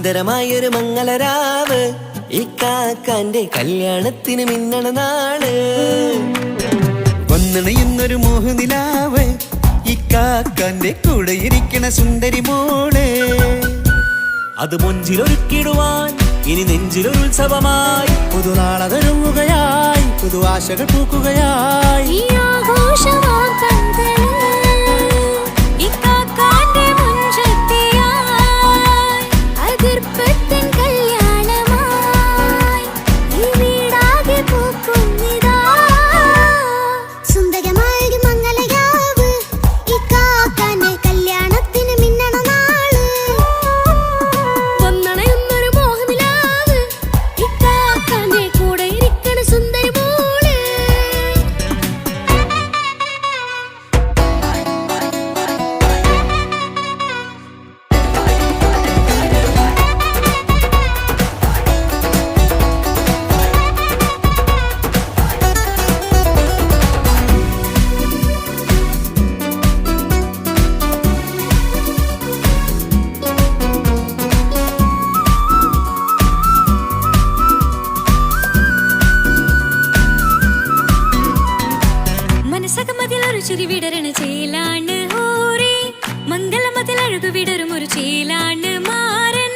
സുന്ദരമായൊരു മംഗളരാവ് ഇക്കാക്കാന്റെ കല്യാണത്തിന് മിന്നണ നാള്. വന്നണയുന്നൊരു മോഹനിലാവ് ഇക്കാക്കാന്റെ കൂടെ ഇരിക്കണ സുന്ദരി മോള്. അത് മുഞ്ചിലൊരുക്കിടുവാൻ ഇനി നെഞ്ചിലൊരു ഉത്സവമായി പുതുനാളതൊരുങ്ങുകയായി പുതു ആശകൾ പൂക്കുകയായി. ചിരി വിടരണ ചേലാണ് ഓരേ മംഗളമതിൽ അഴകു വിടരും ഒരു ചേലാണ് മാരൻ.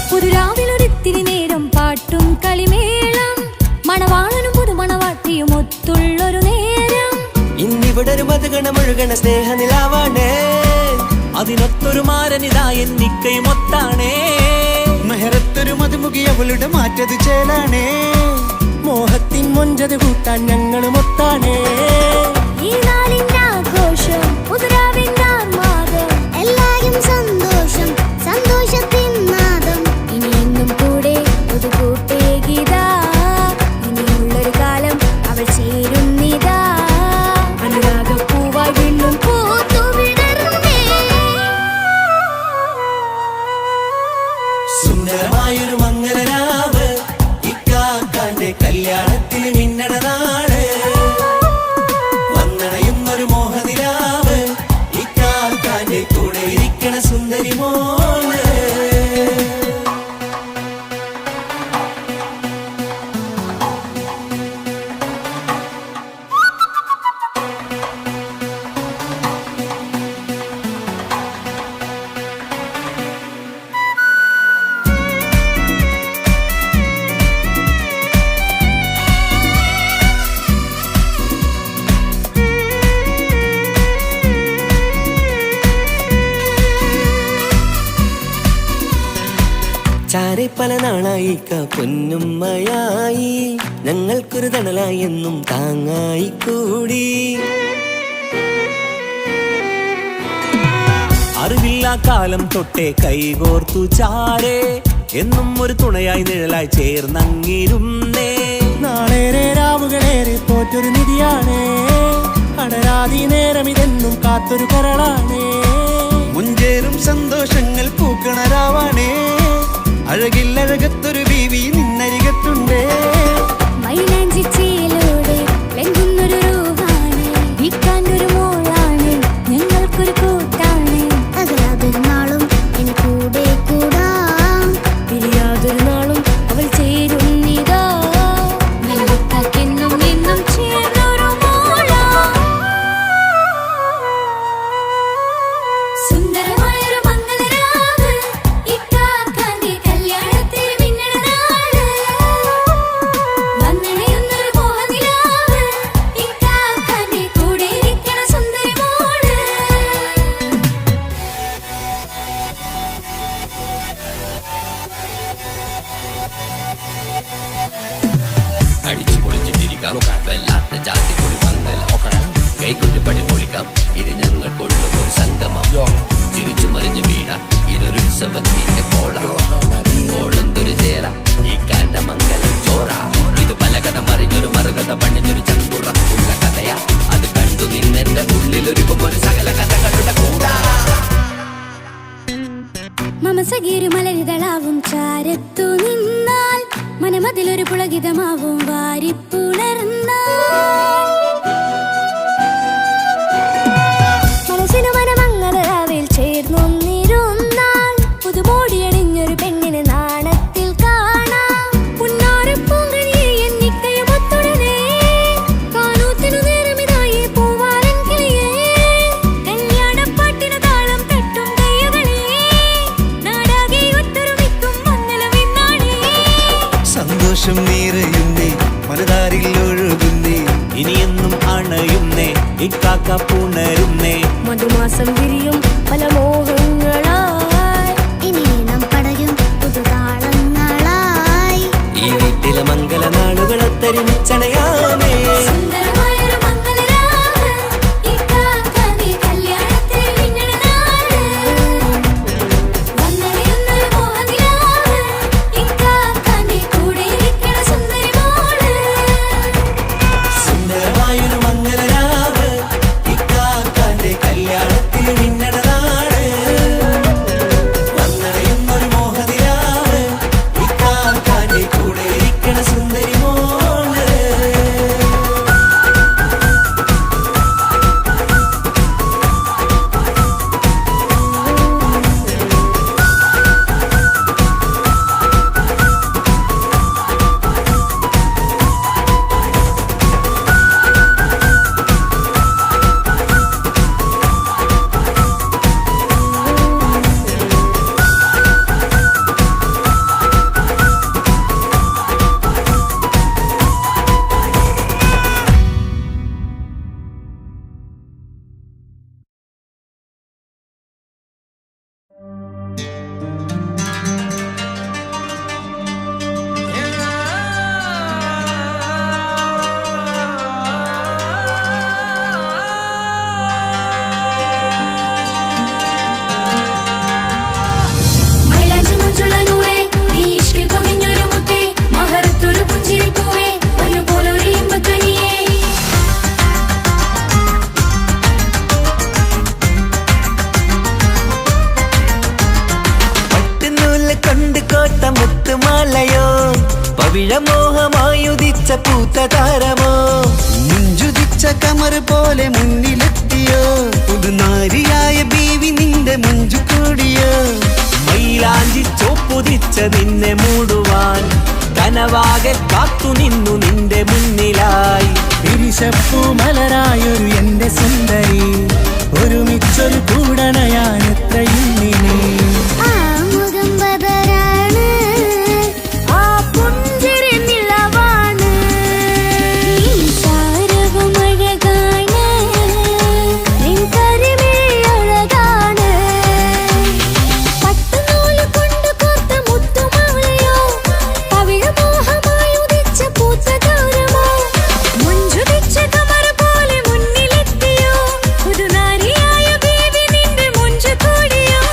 പുതുരാവിലൊരിത്തിരി നേരം പാട്ടും കളിമേളം മണവാളനും പുതുമണവാട്ടിയും ഒത്തുള്ളൊരു നേരം. ഇന്നിവിടെ ഒരു മധുഗണമൊഴുകണ സ്നേഹനിലാവാണേ അതിനൊത്തൊരു മാരനിതാ എന്നിക്കയും ഒത്താണേ. മെഹറത്തൊരു മധുമുഖി അവളുടെ മാറ്റത് ചേലാണേ മോഹത്തിൻ മൊഞ്ചത് കൂട്ടാൻ ഞങ്ങളും ഒത്താണേ. ഈ നാളിന്റെ ആഘോഷം പുതുരാവിന്റെ ആർമാദം എല്ലാരും സന്തോഷം സന്തോഷത്തിൻ നാദം. ഇനിയെന്നും കൂടെ പുതുകൂട്ടേ ഗീതാ ഇനിയുള്ളൊരു കാലം അവൾ ചേരുന്നിതാ. അനുരാഗപ്പൂവായി വീണ്ടും പൂത്തു വിടർന്നേ. സുന്ദരമായൊരു മംഗളരാവ് ഇക്കാക്കാന്റെ കല്യാണത്തിന് മിന്നണ നാള്. വന്നണയുന്നൊരു മോഹനിലാവ് ഇക്കാക്കാന്റെ കൂടെ ഇരിക്കണ സുന്ദരി മോള്. ചാരെ പല നാളായി പൊന്നുമ്മയായി ഞങ്ങൾക്കൊരു തണലായി എന്നും താങ്ങായി കൂടി. അറിവില്ലാ കാലം തൊട്ടേ കൈകോർത്തു ചാരേ എന്നും ഒരു തുണയായി നിഴലായി ചേർന്നങ്ങിരുന്നേ. നാളേറെ രാവുകളേറെ തോറ്റൊരു നിധിയാണേ അടരാതി നേരം ഇതെന്നും കാത്തൊരു കരളാണേ. മുഞ്ചേറും സന്തോഷങ്ങൾ പൂക്കണരാവാണേ അഴകില്ലഴകത്തൊരു ബീവി നിന്നരികത്തുണ്ടേ. മൈലാഞ്ചി ചേലോടെ വെങ്കുന്നൊരു രൂപാണ് വിക്കാണ്ടൊരു മോളാണ് ഞങ്ങൾക്കൊരു കൂട്ടാണ്. അകലാതൊരു നാളും ഇനി കൂടെ കൂടാം പിരിയാതൊരു നാളും അവൾ ചേരുന്നിതാ. നെല്ലിക്കാക്കെന്നും എന്നും ചേർന്നൊരു മോളാ. സുന്ദരമായൊരു മംഗളരാവ് ഇക്കാക്കാന്റെ കല്യാണത്തിന് മിന്നണ നാള്. വന്നണയുന്നൊരു മോഹനിലാവ് ഇക്കാക്കാന്റെ കൂടെ ഇരിക്കണ സുന്ദരി മോള്. അടിച്ചു പൊളിച്ചിട്ടിരിക്കാം വല്ലാത്ത ജാതി പൊളി പന്തൽ കൈകൊണ്ട് പടി പൊളിക്കാം ഇത് ഞങ്ങൾ കൊള്ളും ഒരു സംഗമം. ചിരിച്ചു മറിഞ്ഞു വീണ ഇതൊരു ഉത്സവത്തിന്റെ കോളന്തൊരു ചേര ഈ കാണ്ട മംഗലം ചോറ. ഇത് പലകഥ മറിഞ്ഞൊരു മറുകഥ പണിഞ്ഞൊരു ചങ്കുറ ഉള്ള കഥയാ. അത് കണ്ടു നിന്നെന്റെ ഉള്ളിലൊരുക്കും ഒരു സകല കഥകളുടെ കൂടാ. മമസഗീരു മലരിതളാവും ചാരത്തു നിന്നാൽ മനമതിലൊരു പുളകിതമാവും വാരിപ്പുണർന്നാൽ. മനസ്സിനു മനമംഗളരാവിൽ നിറയുന്നേ മനതാരിൽ ഒഴുകുന്നേ ഇനിയെന്നും അണയുന്നേ ഇക്കാക്ക പുണരുന്നേ മധുമാസം വിരിയും പല മോഹങ്ങളായി ഇനി നാം പടരും പുതുതാളങ്ങളായി ഈ വീട്ടിലെ മംഗല നാളുകൾ തരുമിച്ചണയാമേ സുന്ദരമായൊരു മംഗളരാവ് ഇക്കാക്കാന്റെ കല്യാണത്തിൽ മിന്നണ നാള് വന്നറിയുന്നൊരു മോഹനിലാവ് ഇക്കാക്കാന്റെ കൂടെ ഇരിക്കണ സുന്ദരി മോള് സുന്ദരമായൊരു മംഗലരാവ് ഇക്കാക്കാന്റെ കല്യാണത്തിൽ മിന്നണ നാട് വന്നറിയുന്നൊരു മോഹനിലാവ് ഇക്കാക്കാന്റെ കൂടെ ഇരിക്കണ സുന്ദരി മോള് മൈലാഞ്ചി മുഞ്ചുള്ള നൂറേ നീ ഇഷ്കിൽ പൊതിഞ്ഞൊരു മുത്തേ മഹറത്തൊരു പുഞ്ചിരിപ്പൂവേ ഒരുപോലൊരു ഇമ്പക്കനിയേ പട്ടുനൂല് കൊണ്ട് കോട്ട മുത്തുമാലയോ പവിഴമോഹമായുദിച്ച പൂത്ത താരമോ മുഞ്ചുദിച്ച കമർ പോലെ മുന്നിലെത്തിയോ പുതുനാരിയായ ബീവി നിന്റെ മുഞ്ചു കൂടിയോ മൈലാഞ്ചി ചോപ്പുദിച്ച നിന്നെ മൂടുവാൻ കനവാകെ കാത്തു നിന്നു നിന്റെ മുന്നിലായി തിരിശപ്പൂ മലരായൊരു എന്റെ സുന്ദരി ഒരുമിച്ചൊരു കൂടണയാൻ എത്രയും ഇനി ആ മുഖം ബദരാണ് ആ പുഞ്ചിരി നിലവാണ് നീ സാരവും അഴകാണ് നിൻ കരിമിഴി അഴകാണ് പട്ടുനൂല് കൊണ്ട് കോർത്ത മുത്തുമാലയോ പവിഴമോഹമായി ഉദിച്ച പൂത്ത താരമോ മുഞ്ചുദിച്ച കമർ പോലെ മുന്നിലെത്തിയോ പുതുനാരിയായ ബേബി നിന്റെ മുഞ്ചു കൂടിയോ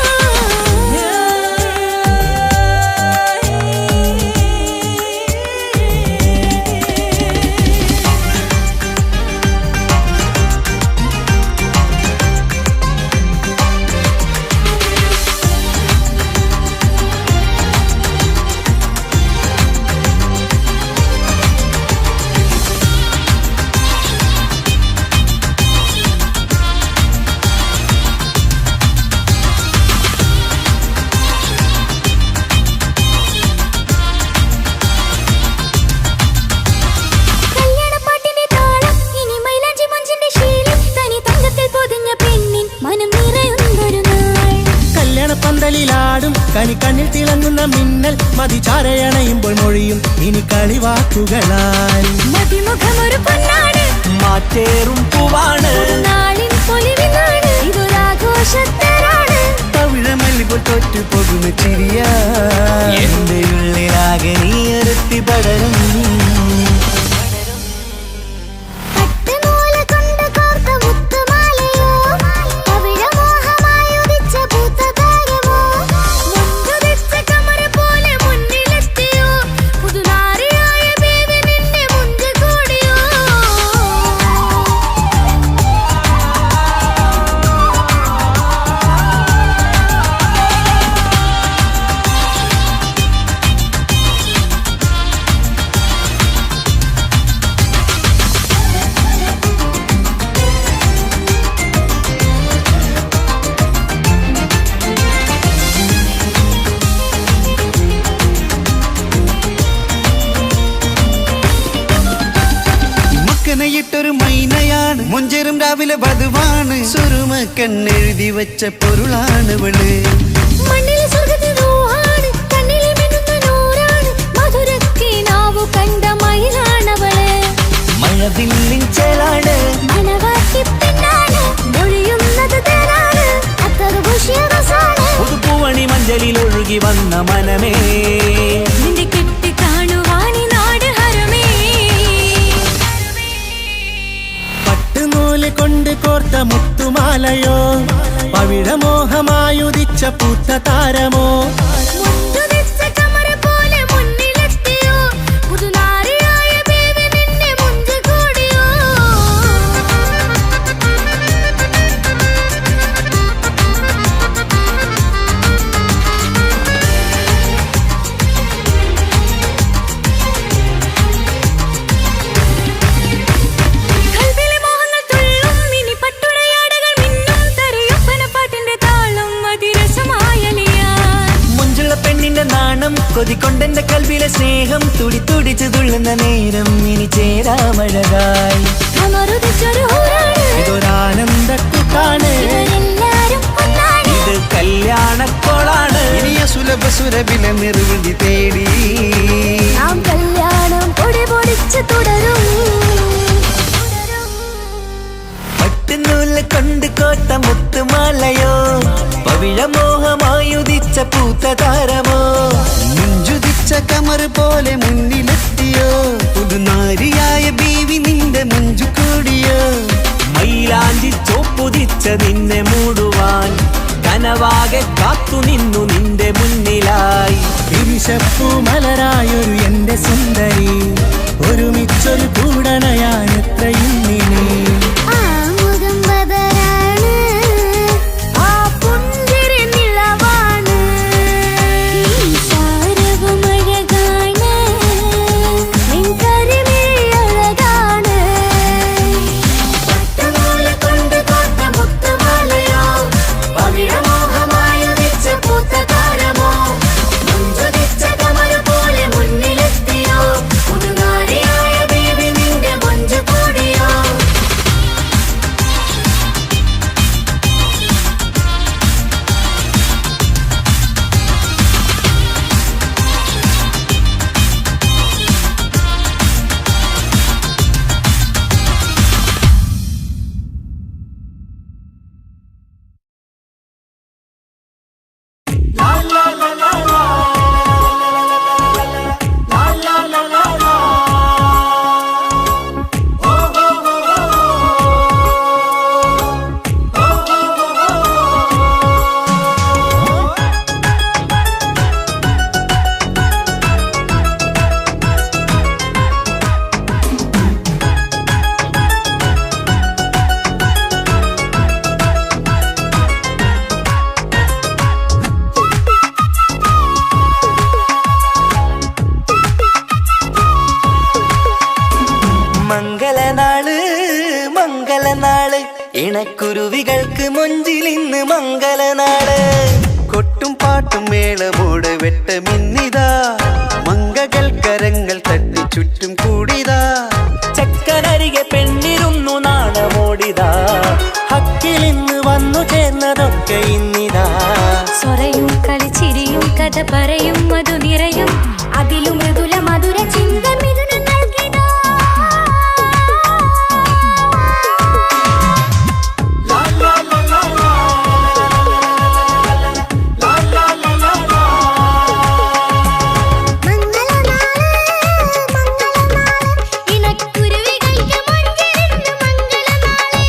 കല്യാണപ്പാട്ടിന്റെ താളം ഇനി മൈലാഞ്ചി മഞ്ചിന്റെ ശീലം തനി തങ്കത്തിൽ പൊതിഞ്ഞ പെണ്ണിൻ മനം നിറയുന്നൊരു നാൾ കല്യാണപ്പന്തലിലാടും കണിക്കണ്ണിൽ തിളങ്ങുന്ന മിന്നൽ മതിചാരയണയുമ്പോൾ മൊഴിയും ഇനി കളിവാക്കുകളാൽ മതിമുഖമൊരു പൊന്നാണ് മാറ്റേറും പൂവാണ് നാളിൻ പൊലിവിനാണ് ഇതൊരാഘോഷത്തരാണ് പവിഴമല്ലിപ്പോൾ തോറ്റു പോകുന്ന ചിരിയ എന്റെ ഉള്ളിലാകെ നീ ഒരുത്തി പടരും പട്ടുനൂല് കൊണ്ട് കോർത്ത മുത്തുമാലയോ പവിഴമോഹമായി ഉദിച്ച പൂത്ത താരമോ മുഞ്ചുദിച്ച കമർ പോലെ മുന്നിലെത്തിയോ പുതുനാരിയായ ബേബി നിന്റെ മുഞ്ചു കൂടിയോ മക്കനയിട്ടൊരു മൈനയാണ് മുഞ്ചേറും രാവിലെ വധുവാണ് സുറുമക്കണ്ണെഴുതി വെച്ച പൊരുളാണ് ഇവള് മണ്ണിലെ സ്വർഗ്ഗത്തിൽ റൂഹാണ് കണ്ണിലെ മിന്നുന്ന നൂറാണ് മധുരക്കിനാവു കണ്ട മയിലാണവള് മഴവില്ലിൻ ചേലാണ് മണവാട്ടി പെണ്ണാണ് മൊഴിയുന്നത് തേനാണ് അത്ര ഖുഷിയാണ് പുതുപ്പൂവണി മഞ്ചലിൽ ഒഴുകി വന്ന മനമേ നിന്റെ കെട്ടി കാണുവാനി നാട് ഹരമേ പട്ടുനൂല് കൊണ്ട് കോർത്ത മുത്തുമാലയോ പവിഴമോഹമായുദിച്ച പൂത്ത താരമോ മുത്തുതിച്ച കമറ് പോലെ മുന്നിലെത്തിയോ പുതുനാരിയായ ബേബി നിന്റെ മുഞ്ചു കൂടിയോ കൽവിലെ മോഹങ്ങൾ തുള്ളും ഇനി പട്ടുടയാടകൾ മിന്നും തരയൊപ്പന പാട്ടിന്റെ താളം അതിരസമായലിയാൻ മുഞ്ചുള്ള പെണ്ണിന്റെ നാണം കൊതിക്കൊണ്ടെന്റെ കൽവിലെ സ്നേഹം തുടി തുടിച്ചു തുള്ളുന്ന നേരം ഇനി ചേരാമഴകായി കമറുതിച്ചൊരു ഹൂറാണ് ഇതൊരാനന്ദക്കൂട്ടാണ് ഇവരെല്ലാരും ഒന്നാണ് ഇത് കല്യാണക്കോളാണ് ഇനിയ സുലഭ സുരഭില നിർവൃതി തേടി നാം കല്യാണം പൊടി പൊടിച്ച് തുടരും പട്ടുനൂല് കൊണ്ട് കോട്ട മുത്തുമാലയോ പവിഴമോഹമായുദിച്ച പൂത്ത താരമോ മുഞ്ചുദിച്ച കമറ് പോലെ മുന്നിലെത്തിയോ പുതുനാരിയായ ബീവി നിന്റെ മുഞ്ചു കൂടിയോ മൈലാഞ്ചി ചോപ്പുദിച്ച നിന്നെ മൂടുവാൻ കനവാകെ കാത്തു നിന്നു നിന്റെ മുന്നിലായി വിരിശപ്പൂ മലരായൊരു എന്റെ സുന്ദരി ഒരുമിച്ചൊരു കൂടണയാൻ എത്രയും ഇനി ആ മുഖം ബദറാണ് ആ പുഞ്ചിരി നിലവാണ് ഈ സാരവും അഴകാണ് നിൻ കരിമിഴി അഴകാണ് പട്ടുനൂല് കൊണ്ട് കോർത്ത മുത്തുമാലയോ പവിഴമോഹമായുദിച്ച പൂത്ത താരമോ മുഞ്ചുദിച്ച കമറ് പോലെ മുന്നിലെത്തിയോ പുതുനാരിയായ ബേബി നിന്റെ മുഞ്ചു കൂടിയോ മംഗളനാള് മംഗളനാള് ഇണക്കുരുവികൾക്ക് മൊഞ്ചിലിന്ന് മംഗളനാള് കൊട്ടും പാട്ടും മേളമോട് വെട്ടമിന്നിതാ മംഗകൾ കരങ്ങൾ തട്ടി ചുറ്റും കൂടിതാ ചക്കനരികെ പെണ്ണിരുന്നു നാണമോടിതാ ഹക്കിലിന്ന് വന്നു ചേർന്നതൊക്കെ ഇന്നിതാ സ്വറയും കളിച്ചിരിയും കഥ പറയും മധു നിറയും അതിലും മൃദുല മധുര ചിന്ത മിഥുനം നൽകിടാ ഇണക്കുരുവികൾക്ക് മൊഞ്ചിലിന്ന് മംഗളനാള്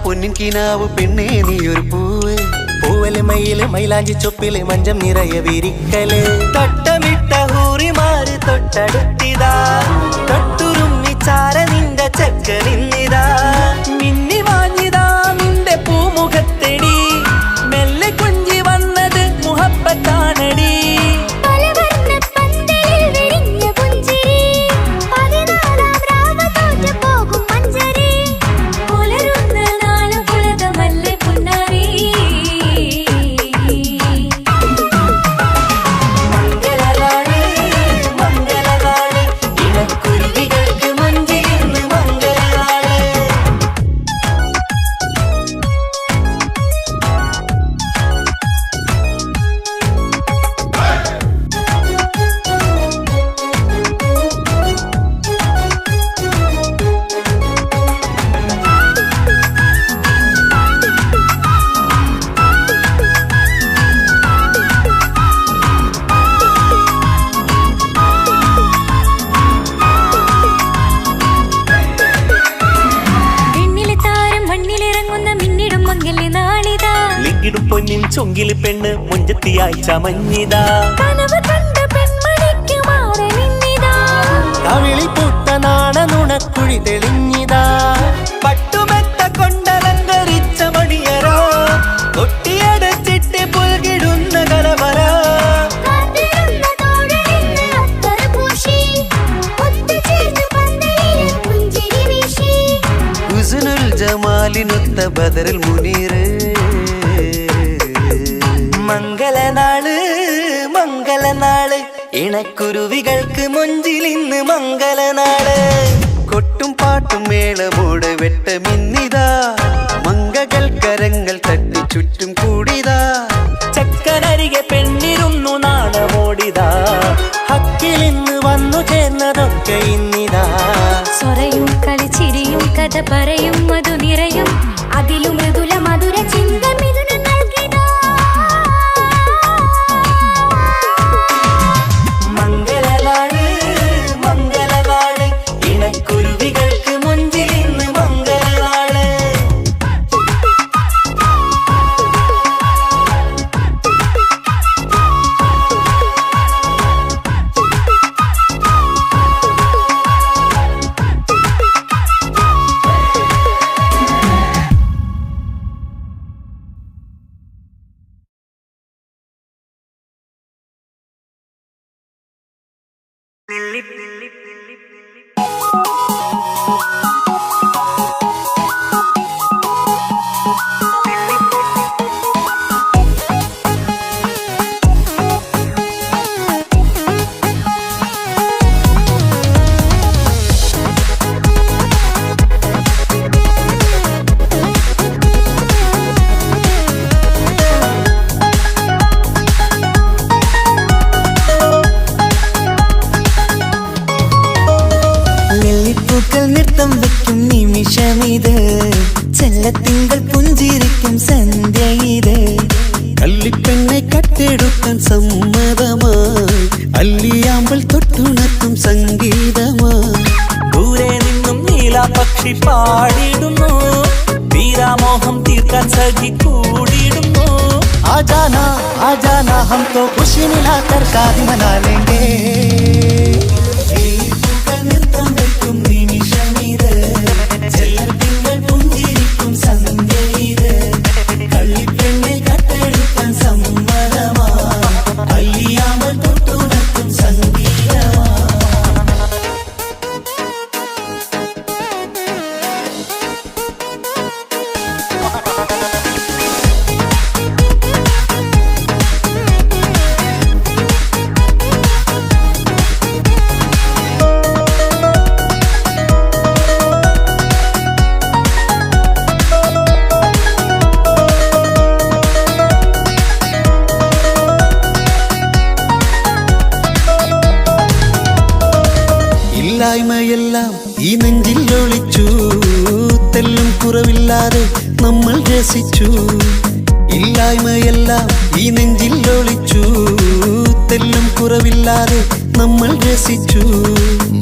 പൊന്നിൻ കിനാവ് പെണ്ണേ നീ ഒരു പൂവ് പൂവല് മയില് മൈലാഞ്ചി ചൊപ്പില് മഞ്ചം നിറയെ വിരിക്കല് തട്ടമിട്ട ഹൂറിമാര് തൊട്ടടുത്തിതാ തൊട്ടുരുമ്മി ചാര നിന്റെ ചക്കനിന്നിതാ മിന്നി വാങ്ങിതാ നിന്റെ പൂമുഖത്തെടി മെല്ലെ കുഞ്ചി വന്നത് മുഹബത്താണടി പലവർണ്ണ പന്തലിൽ വിരിഞ്ഞ പുഞ്ചിരി ചൊങ്കില് പെണ്ണ് മുഞ്ചത്തിയായി ചമഞ്ഞിതാ കനവ് കണ്ട പെൺമണിക്ക് മാറി നിന്നിതാ കവിളി പൂത്ത നാണ നുണക്കുഴി തെളിഞ്ഞിതാ പട്ടുമെത്ത കൊണ്ടലങ്കരിച്ച മണിയറോ കൊട്ടിയടച്ചിട്ട് പുൽകിടുന്ന കലവറ കാത്തിരുന്ന തോഴനിന്ന് അത്തർ പൂശി ഒത്തുചേർന്ന് പന്തലിൽ പുഞ്ചിരി വീശി ഹുസ്നുൽ ജമാലിനൊത്ത ബദറിൽ മുനീറ് മംഗളനാള് മംഗളനാള് ഇണക്കുരുവികൾക്ക് മുഞ്ചിലിന്ന് മംഗളനാള് കൊട്ടും പാട്ടും മേളമോട് വെട്ടമിന്നിതാ മംഗകൾ കരങ്ങൾ തട്ടി ചുറ്റും കൂടിതാ ചക്കനരികെ പെണ്ണിരുന്നു നാണമോടിതാ ഹക്കിലിന്ന് വന്നു ചേർന്നതൊക്കെ ഇന്നിതാ സ്വറയും കളിച്ചിരിയും കഥ പറയും മധു നിറയും അതിലും മൃദുല മധുര ചിന്ത മിഥുനം നൽകിതാ മംഗളനാള് മംഗളനാള് ഇണക്കുരുവികൾക്ക് മുഞ്ചിലിന്ന് മംഗളനാള് നെല്ലിപ്പൂക്കൾ നൃത്തം വെക്കും നിമിഷമിത് ചെല്ലത്തിങ്കൾ പുഞ്ചിരിക്കും സന്ധ്യ ഇത് കള്ളിപ്പെണ്ണെ കട്ടെടുക്കാൻ സമ്മതമായി അല്ലിയാമ്പൽ തൊട്ടുണർത്തും സംഗീതമായി ദൂരെ നിന്നും നീലാപക്ഷി പാടിടുന്നു തീരാമോഹം തീർക്കാൻ സഖി കൂടിയിടുന്നു आजाना हम तो खुशी मिलाकर शादी मना लेंगे നൃത്തം വെക്കും നിമിഷമിത് ചെല്ലത്തിങ്കൾ പുഞ്ചിരിക്കും സന്ധ്യ ഇത് കള്ളിപ്പെണ്ണെ കട്ടെടുക്കാൻ സമ്മതമാ അല്ലിയാമ്പൽ തൊട്ടുണർത്തും സംഗീതമാ ഇല്ലായ്മയെല്ലാം ഈ നെഞ്ചിൽ ഒളിച്ചു തെല്ലും കുറവില്ലാതെ നമ്മൾ രസിച്ചു ഇല്ലായ്മയെല്ലാം ഈ നെഞ്ചിൽ ഒളിച്ചു തെല്ലും കുറവില്ലാതെ നമ്മൾ രസിച്ചു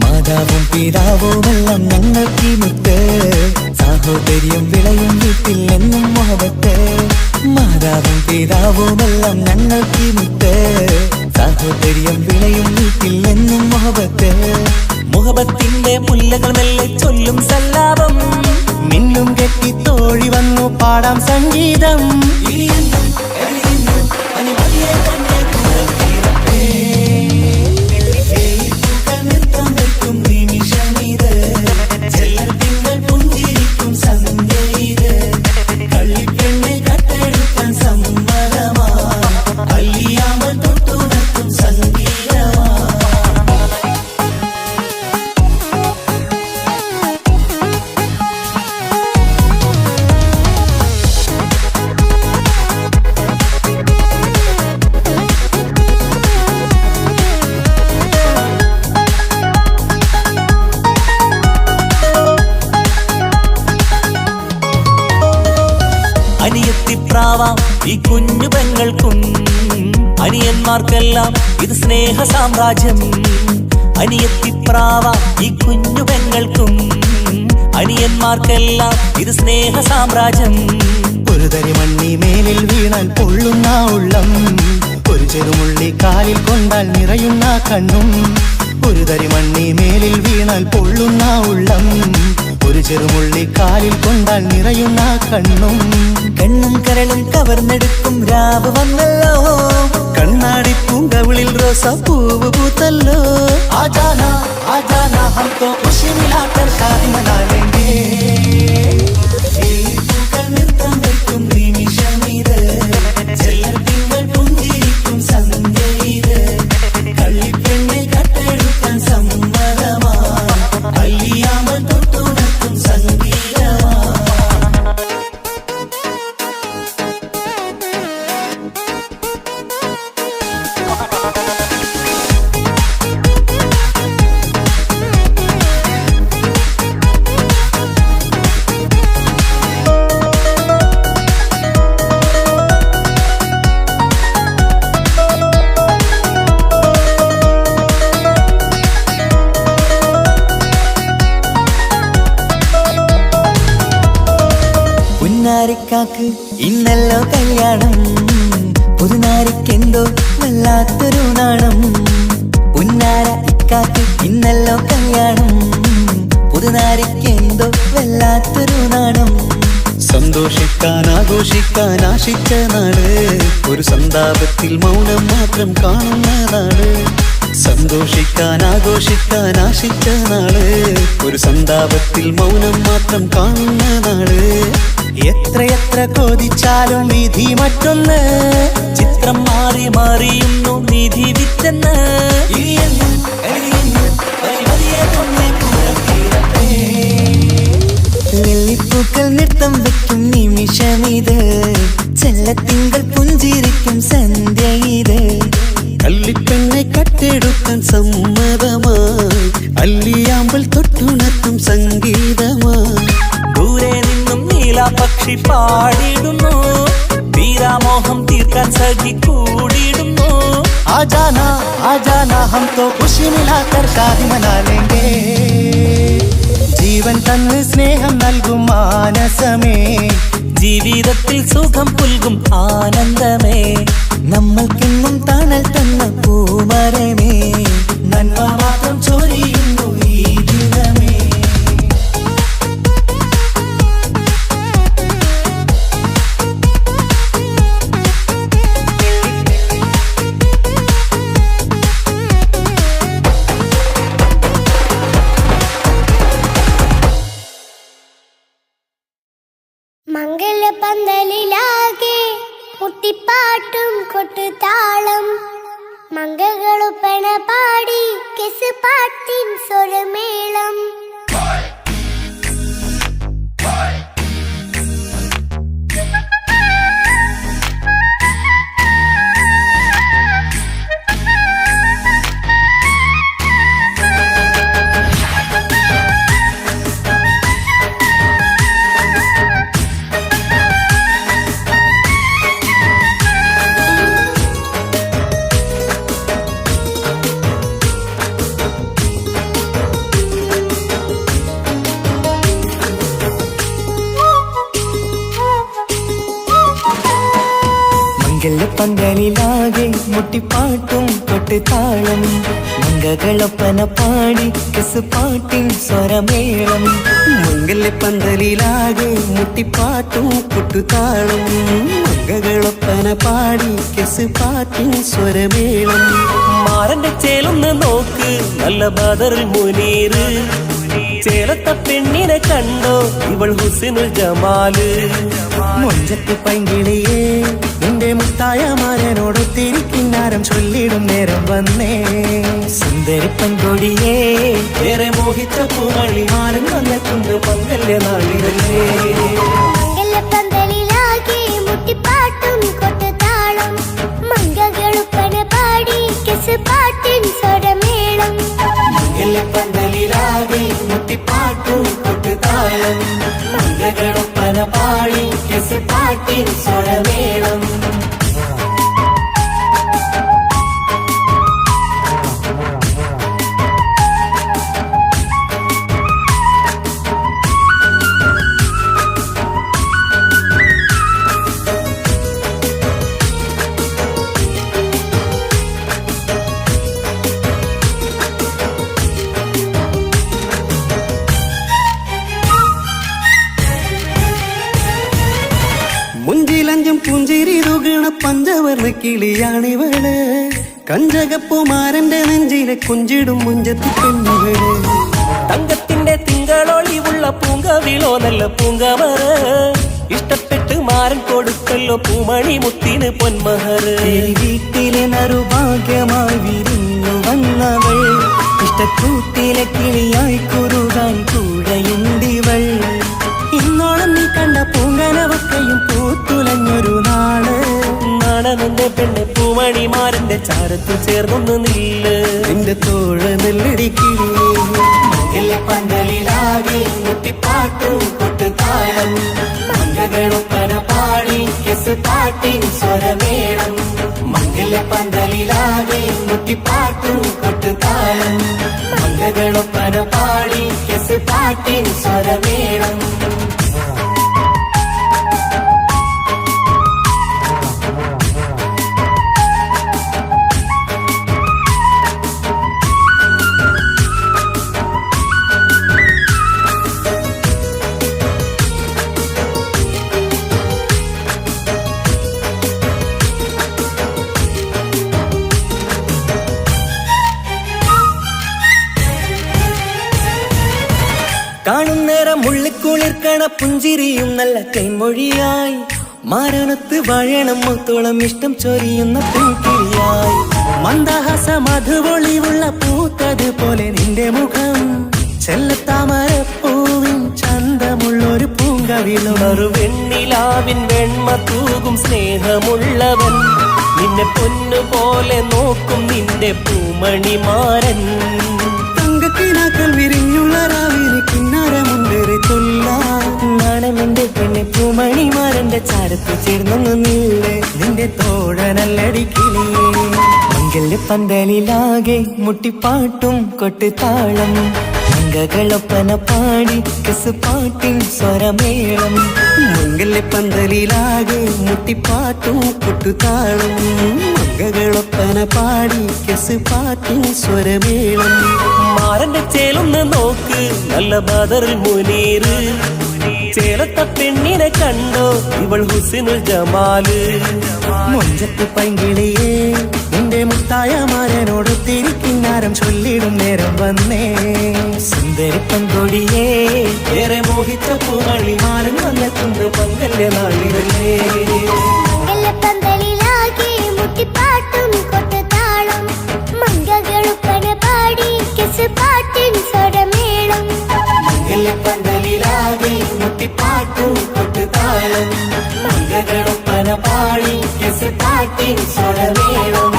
മാതാവും പിതാവുമെല്ലാം ഞങ്ങൾക്ക് മുത്ത് സാഹോദര്യം വിളയും വീട്ടിൽ എന്നും മുഹബത്ത് മാതാവും പിതാവുമെല്ലാം ഞങ്ങൾക്ക് മുത്ത് സാഹോദര്യം വിളയും വീട്ടിൽ എന്നും മുഹബത്ത് മുഹബത്തിന്റെ മുല്ലകൾ മെല്ലെ ചൊല്ലും സല്ലാപം മിന്നും കെട്ടി തോഴി വന്നു പാടാം സംഗീതം നൃത്തം വെക്കും നിമിഷമിത് ചെല്ലത്തിങ്കൾ പുഞ്ചിരിക്കും സന്ധ്യ ഇത് കള്ളിപ്പെണ്ണെ കട്ടെടുക്കാൻ സമ്മതമാ അല്ലിയാമ്പൽ തൊട്ടുണർത്തും സംഗീതമാ അനിയത്തിപ്രാവാം ഈ കുഞ്ഞു പെങ്ങൾക്കും അനിയന്മാർക്കെല്ലാം ഇത് സ്നേഹ സാമ്രാജ്യം അനിയത്തിപ്രാവാം ഈ കുഞ്ഞു പെങ്ങൾക്കും അനിയന്മാർക്കെല്ലാം ഇത് സ്നേഹ സാമ്രാജ്യം ഒരു തരി മണ്ണി മേലിൽ വീണാൽ പൊള്ളുന്ന ഉള്ളം, ഒരു ചെറുമുള്ളി കാലിൽ കൊണ്ടാൽ നിറയുന്ന കണ്ണും. ഒരു തരി മണ്ണി മേലിൽ വീണാൽ പൊള്ളുന്ന ഉള്ളം, ഒരു ചെറുമുള്ളി കാലിൽ കൊണ്ടാൽ നിറയുന്ന കണ്ണും. കണ്ണും കരളും കവർന്നെടുക്കും രാവ് വന്നല്ലോ, കണ്ണാടി പൂങ്കവിളിൽ റോസാപ്പൂവ് പൂത്തല്ലോ. ആജാന ആജാന ഹംകോ ഖുശി മിലാകർ ശാദി മനാ ലേംഗേ. പൂക്കൾ നൃത്തം വയ്ക്കും നിമിഷമിത്, ചെല്ലത്തിങ്കൾ പുഞ്ചിരിക്കും സന്ധ്യ ഇത്. കള്ളിപ്പെണ്ണെ കട്ടെടുക്കാൻ സമ്മതമാ, കല്യാണം തൊട്ടുണർത്തും സംഗീതമാ. പുന്നാരിക്കാക്ക് ഇന്നല്ലോ കല്യാണം, പുതുനാരിക്കെന്തോ വല്ലാത്തൊരു നാണം. പുന്നാര ഇക്കാക്ക് ഇന്നല്ലോ കല്യാണം, പുതുനാരിക്കെന്തോ വല്ലാത്തൊരു നാണം. സന്തോഷിക്കാൻ ആഘോഷിക്കാൻ ആശിച്ച നാട്, ഒരു സന്താപത്തിൽ മൗനം മാത്രം കാണുന്ന നാട്. സന്തോഷിക്കാൻ ആഘോഷിക്കാൻ ആശിച്ച നാട്, ഒരു സന്താപത്തിൽ മൗനം മാത്രം കാണുന്ന നാട്. എത്രയെത്ര കോതിച്ചാലും വിധി മറ്റൊന്ന്, ചിത്രം മാറി മാറിയുന്നു നിധി വിറ്റെന്ന്. വെള്ളിപ്പൂക്കൾ നൃത്തം വെക്കും നിമിഷമിത്, ചെല്ലത്തിങ്കൾ പുഞ്ചിരിക്കും സന്ധ്യ ഇത്. കള്ളിപ്പെണ്ണെ കട്ടെടുക്കാൻ സമ്മതമായി, അല്ലിയാമ്പൽ തൊട്ടുണർത്തും സംഗീതമായി. ദൂരെ നിന്നും നീലാപക്ഷി പാടിയിടുന്നു, വീരാമോഹം തീർക്കാൻ സഖി കൂടിയിടുന്നു. ആജാന ആജാന ഹംകോ ഖുശി മിലാകർ ശാദി മനാ ലേംഗേ. ജീവൻ തന്ന് സ്നേഹം നൽകും മാനസമേ, ജീവിതത്തിൽ സുഖം പുൽകും ആനന്ദമേ. നമ്മൾക്കെന്നും തണൽ തന്ന പൂമരമേ, നന്മ മാത്രം ചൊരിയുന്നു ഈ ദിനമേ. മംഗലപന്തലിലാകെ മുട്ടിപ്പാട്ടും കൊട്ടുതാളം, മംഗളൊപ്പന പാടി കെസ് പാട്ടിൻ സ്വരമേളം. പന്തലിലാകെ മുട്ടിപ്പാട്ടും കൊട്ടുതാളം, മംഗളൊപ്പന പാടി കെസ് പാട്ടിൻ സ്വരമേളം. മംഗലപ്പന്തലിലാകെ മുട്ടിപ്പാട്ടും കൊട്ടുതാളം, മംഗളൊപ്പന പാടി കെസ് പാട്ടിൻ സ്വരമേളം. മാറന്റെ ചേലൊന്ന് നോക്ക് നല്ല ബദറിൽ മുനീറ്, ചേലത്ത പെണ്ണിനെ കണ്ടോ ഇവൾ ഹുസ്നുൽ ജമാല്. മൊഞ്ചത്ത് പൈങ്കിളിയേ നിന്റെ മുത്തായ മാരനോടൊത്തിരി കിന്നാരം ചൊല്ലിടും നേരം വന്നേ. സുന്ദരി പെൺകൊടിയേ ഏറെ മോഹിച്ച പൂവളിമാരൻ വന്നെത്തുണ്ട് മംഗല്യ നാളിതല്ലേ. മംഗലപന്തലിലാകെ മുട്ടിപ്പാട്ടും കൊട്ടുതാളം, മംഗളൊപ്പന പാടി കെസ് പാട്ടിൻ സ്വരമേളം. മംഗലപ്പന്തലിലാകെ മുട്ടിപ്പാട്ടും കൊട്ടുതാളം, മംഗളൊപ്പന പാടി കെസ് പാട്ടിൻ സ്വരമേളം. നെഞ്ചിലഞ്ചും പുഞ്ചിരി തുകണ പഞ്ചവർണ്ണ കിളിയാണിവള് കഞ്ചകപ്പുമാരന്റെ നെഞ്ചിലെ കുഞ്ചിടും മുഞ്ചത്തി പെണ്ണുകള് തങ്കത്തിന്റെ തിങ്കളൊളിവുള്ള പൂങ്കവിളോ നല്ല പൂങ്കമറ ഇഷ്ടപ്പെട്ട് മാരൻ കൊടുക്കല്ലോ പൂമണി മുത്തിന് പൊന്മഹർ വീട്ടിലെ നറുഭാഗ്യമായി വിരിഞ്ഞു വന്നവൾ ഇഷ്ടക്കൂട്ടിലെ കിളിയായി കുറുകാൻ കൂടെയുണ്ടിവൾ ഇന്നോളം നീ കണ്ട പൂങ്കനവക്കയും പൂത്തുലഞ്ഞൊരു നാള് നാണമെന്റെ പെണ്ണെ പൂമണിമാരന്റെ ചാരത്തിൽ ചേർന്നൊന്ന് നില്ല് നിന്റെ തോഴ നെല്ലടിക്കില്ലേ പന്തലിലാകെ മുട്ടിപ്പാട്ടും കൊട്ടുതാളം മംഗളൊപ്പന പാടി കെസ് പാട്ടിൻ സ്വരമേളം മംഗല പന്തലിലാകെ മുട്ടിപ്പാട്ടും കൊട്ടുതാളം മംഗളൊപ്പന പാടി കെസ് പാട്ടിൻ സ്വരമേളം കാണുന്നേരം മുള്ളിക്കുളിർക്കണ പുഞ്ചിരിയും നല്ല കൈമൊഴിയായി മാരണത്ത് വഴണം മുത്തോളം ഇഷ്ടം ചൊരിയുന്ന പൂക്കിളിയായി മന്ദഹാസ മധുപൊളിവുള്ള പൂത്തത് പോലെ നിന്റെ മുഖം ചെല്ലത്താമരപ്പൂവിൻ ചന്തമുള്ളൊരു പൂങ്കവിളും ഒരു വെണ്ണിലാവിൻ വെണ്മ തൂകും സ്നേഹമുള്ളവൻ നിന്നെ പൊന്നുപോലെ നോക്കും നിന്റെ പൂമണിമാരൻ തങ്കക്കിനാക്കൾ വിരിഞ്ഞുള്ള രാവിലെ കിന്നാരമുണ്ടേറെ നാണമെന്റെ പെണ്ണെ പൂമണിമാരന്റെ ചാരത്ത് ചേർന്നൊന്നു നില്ലേ നിന്റെ തോഴനല്ലടിക്കിളിയേ മംഗല്യ പന്തലിലാകെ മുട്ടിപ്പാട്ടും കൊട്ടുതാളം മംഗളൊപ്പന പാടി കെസ് പാട്ടിൻ സ്വരമേളം മംഗല്യ പന്തലിലാകെ മുട്ടിപ്പാട്ടും കൊട്ടുതാളം മംഗളൊപ്പന പാടി കെസ് പാട്ടിൻ സ്വരമേളം മാരന്റെ ചേലൊന്ന് നോക്ക് നല്ല ബദറിൽ മുനീറ് ചേലത്ത പെണ്ണിനെ കണ്ടോ ഇവൾ ഹുസിനുൽ ജമാല് മൊഞ്ചത്ത് പൈങ്കിളിയേ നിന്റെ മുത്തായ മാരനോട് തിരിക്കിന്നാരം ചൊല്ലിടും നേരം വന്നേ സുന്ദരി പങ്കൊടിയേ ഏറെ മോഹിച്ച പൂമണി മാരൻ വന്നെത്തുന്ന പങ്കല്യ നാളിതല്ലേ പന്തലിലാകെ മുട്ടിപ്പാട്ടും കൊട്ടുതാളം മംഗളൊപ്പന പാടി കെസ് പാട്ടിൻ സ്വരമേളം പന്തലിലാകെ മുട്ടിപ്പാട്ടും കൊട്ടുതാളം മംഗളൊപ്പന പാടി കെസ് പാട്ടിൻ സ്വരമേളം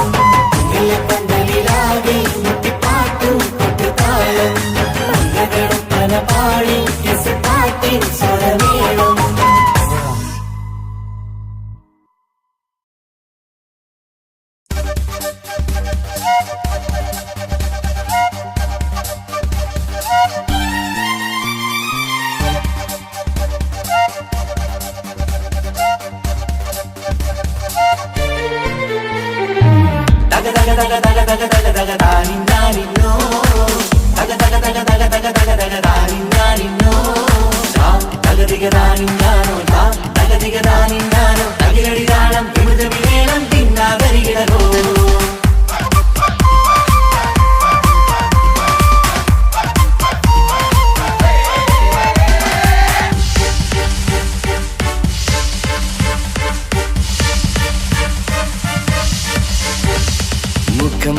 പന്തലിലാകെ മുട്ടിപ്പാട്ടും കൊട്ടുതാളം മംഗളൊപ്പന പാടി കെസ് പാട്ടിൻ സ്വരമേളം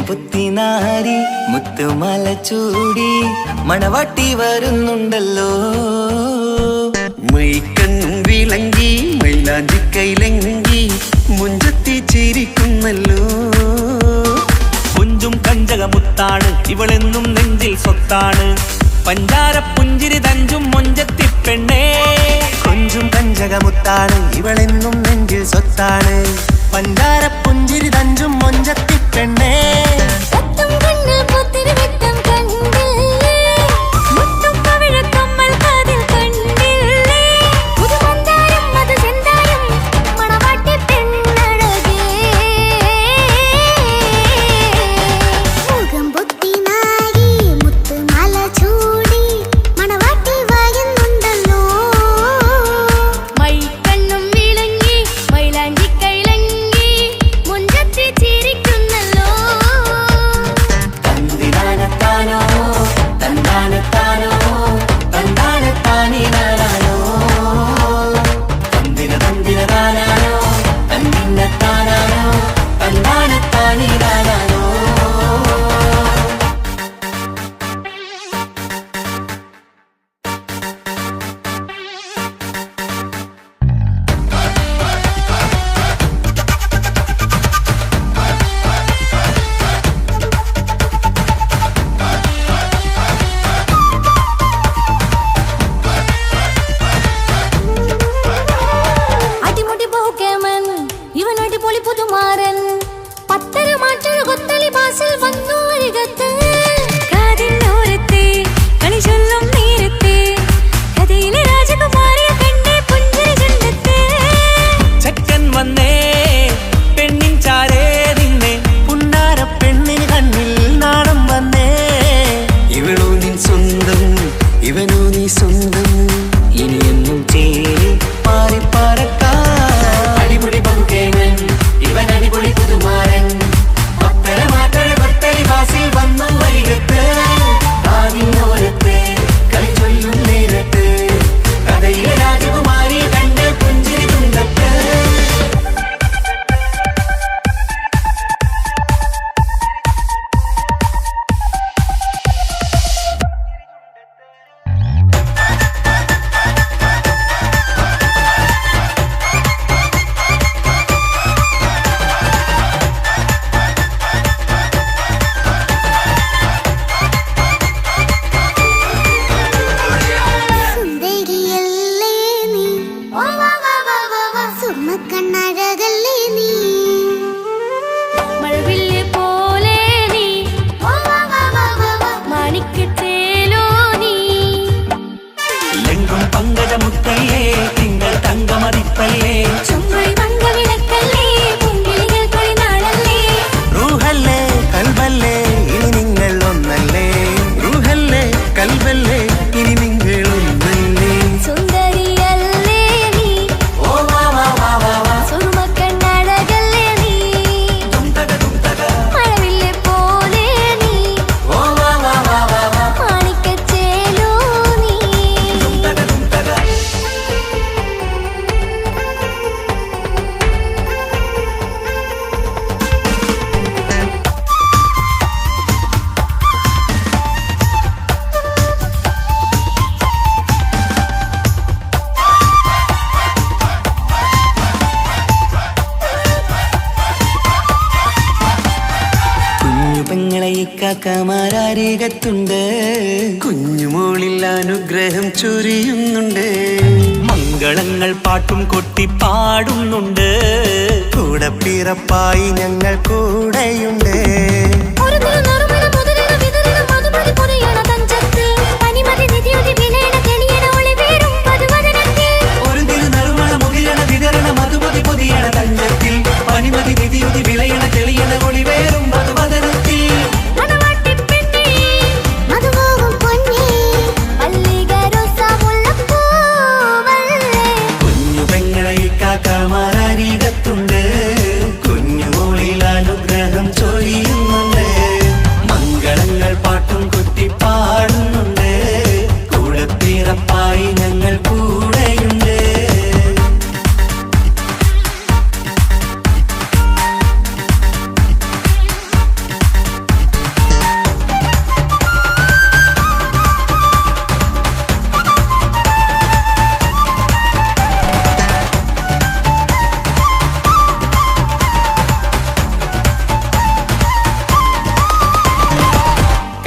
പുത്തിനാരി മുത്തുമല ചൂടി മണവാട്ടി വരുന്നുണ്ടല്ലോ മൈക്കണ്ണും വിളങ്ങി മൈലാഞ്ചി കൈലങ്ങി മുഞ്ചത്തി ചിരിക്കുന്നല്ലോ പുഞ്ചും കഞ്ചകമുത്താണ് ഇവളെന്നും നെഞ്ചിൽ സ്വത്താണ് പഞ്ചാര പുഞ്ചിരി തഞ്ചും മൊഞ്ചത്തി പെണ്ണേ കൊഞ്ചും കഞ്ചകമുത്താണ് ഇവളെന്നും നെഞ്ചിൽ സ്വത്താണ് പഞ്ചാര പുഞ്ചിരി തഞ്ചും മൊഞ്ചത്തി പെണ്ണേ മൈക്കണ്ണും വിളങ്ങി മൈല അരികത്തുണ്ട്, കുഞ്ഞുമോളിൽ അനുഗ്രഹം ചൊരിയുന്നുണ്ട്. മംഗളങ്ങൾ പാട്ടും കൊട്ടി പാടുന്നുണ്ട്. കൂടെ പിറപ്പായി ഞങ്ങൾ കൂടെയുണ്ട്. ഒരു തിരുനറുമണ മുതലിന വിതരണ മധുമതി പൊടിയണ തഞ്ചത്തിൽ പനിമതി നിധിയുതി വിലയണ തെളിയണ ഒളിവേറും മധുവദനത്തിൽ. ഒരു തിരുനറുമണ മുകിലണ വിതരണ മധുമതി പൊതിയണ തഞ്ചത്തിൽ പനിമതി നിധിയുതി വിളയണ തെളിയണ ഒളിവേറും മധുവദനത്തിൽ. മണവാട്ടിപ്പെണ്ണേ മധുപോകും പൊന്നേ മല്ലികരോസാമുല്ലപ്പൂവല്ലേ. കുഞ്ഞു പെങ്ങളെ കാക്കമാർ അരികത്തുണ്ട്, കുഞ്ഞുമോളിൽ അനുഗ്രഹം ചൊരിയുന്നുണ്ട്. മംഗളങ്ങൾ പാട്ടും കൊട്ടി പാടുന്നുണ്ട്. കൂടെ പിറപ്പായി ഞങ്ങൾ കൂടെയുണ്ട്.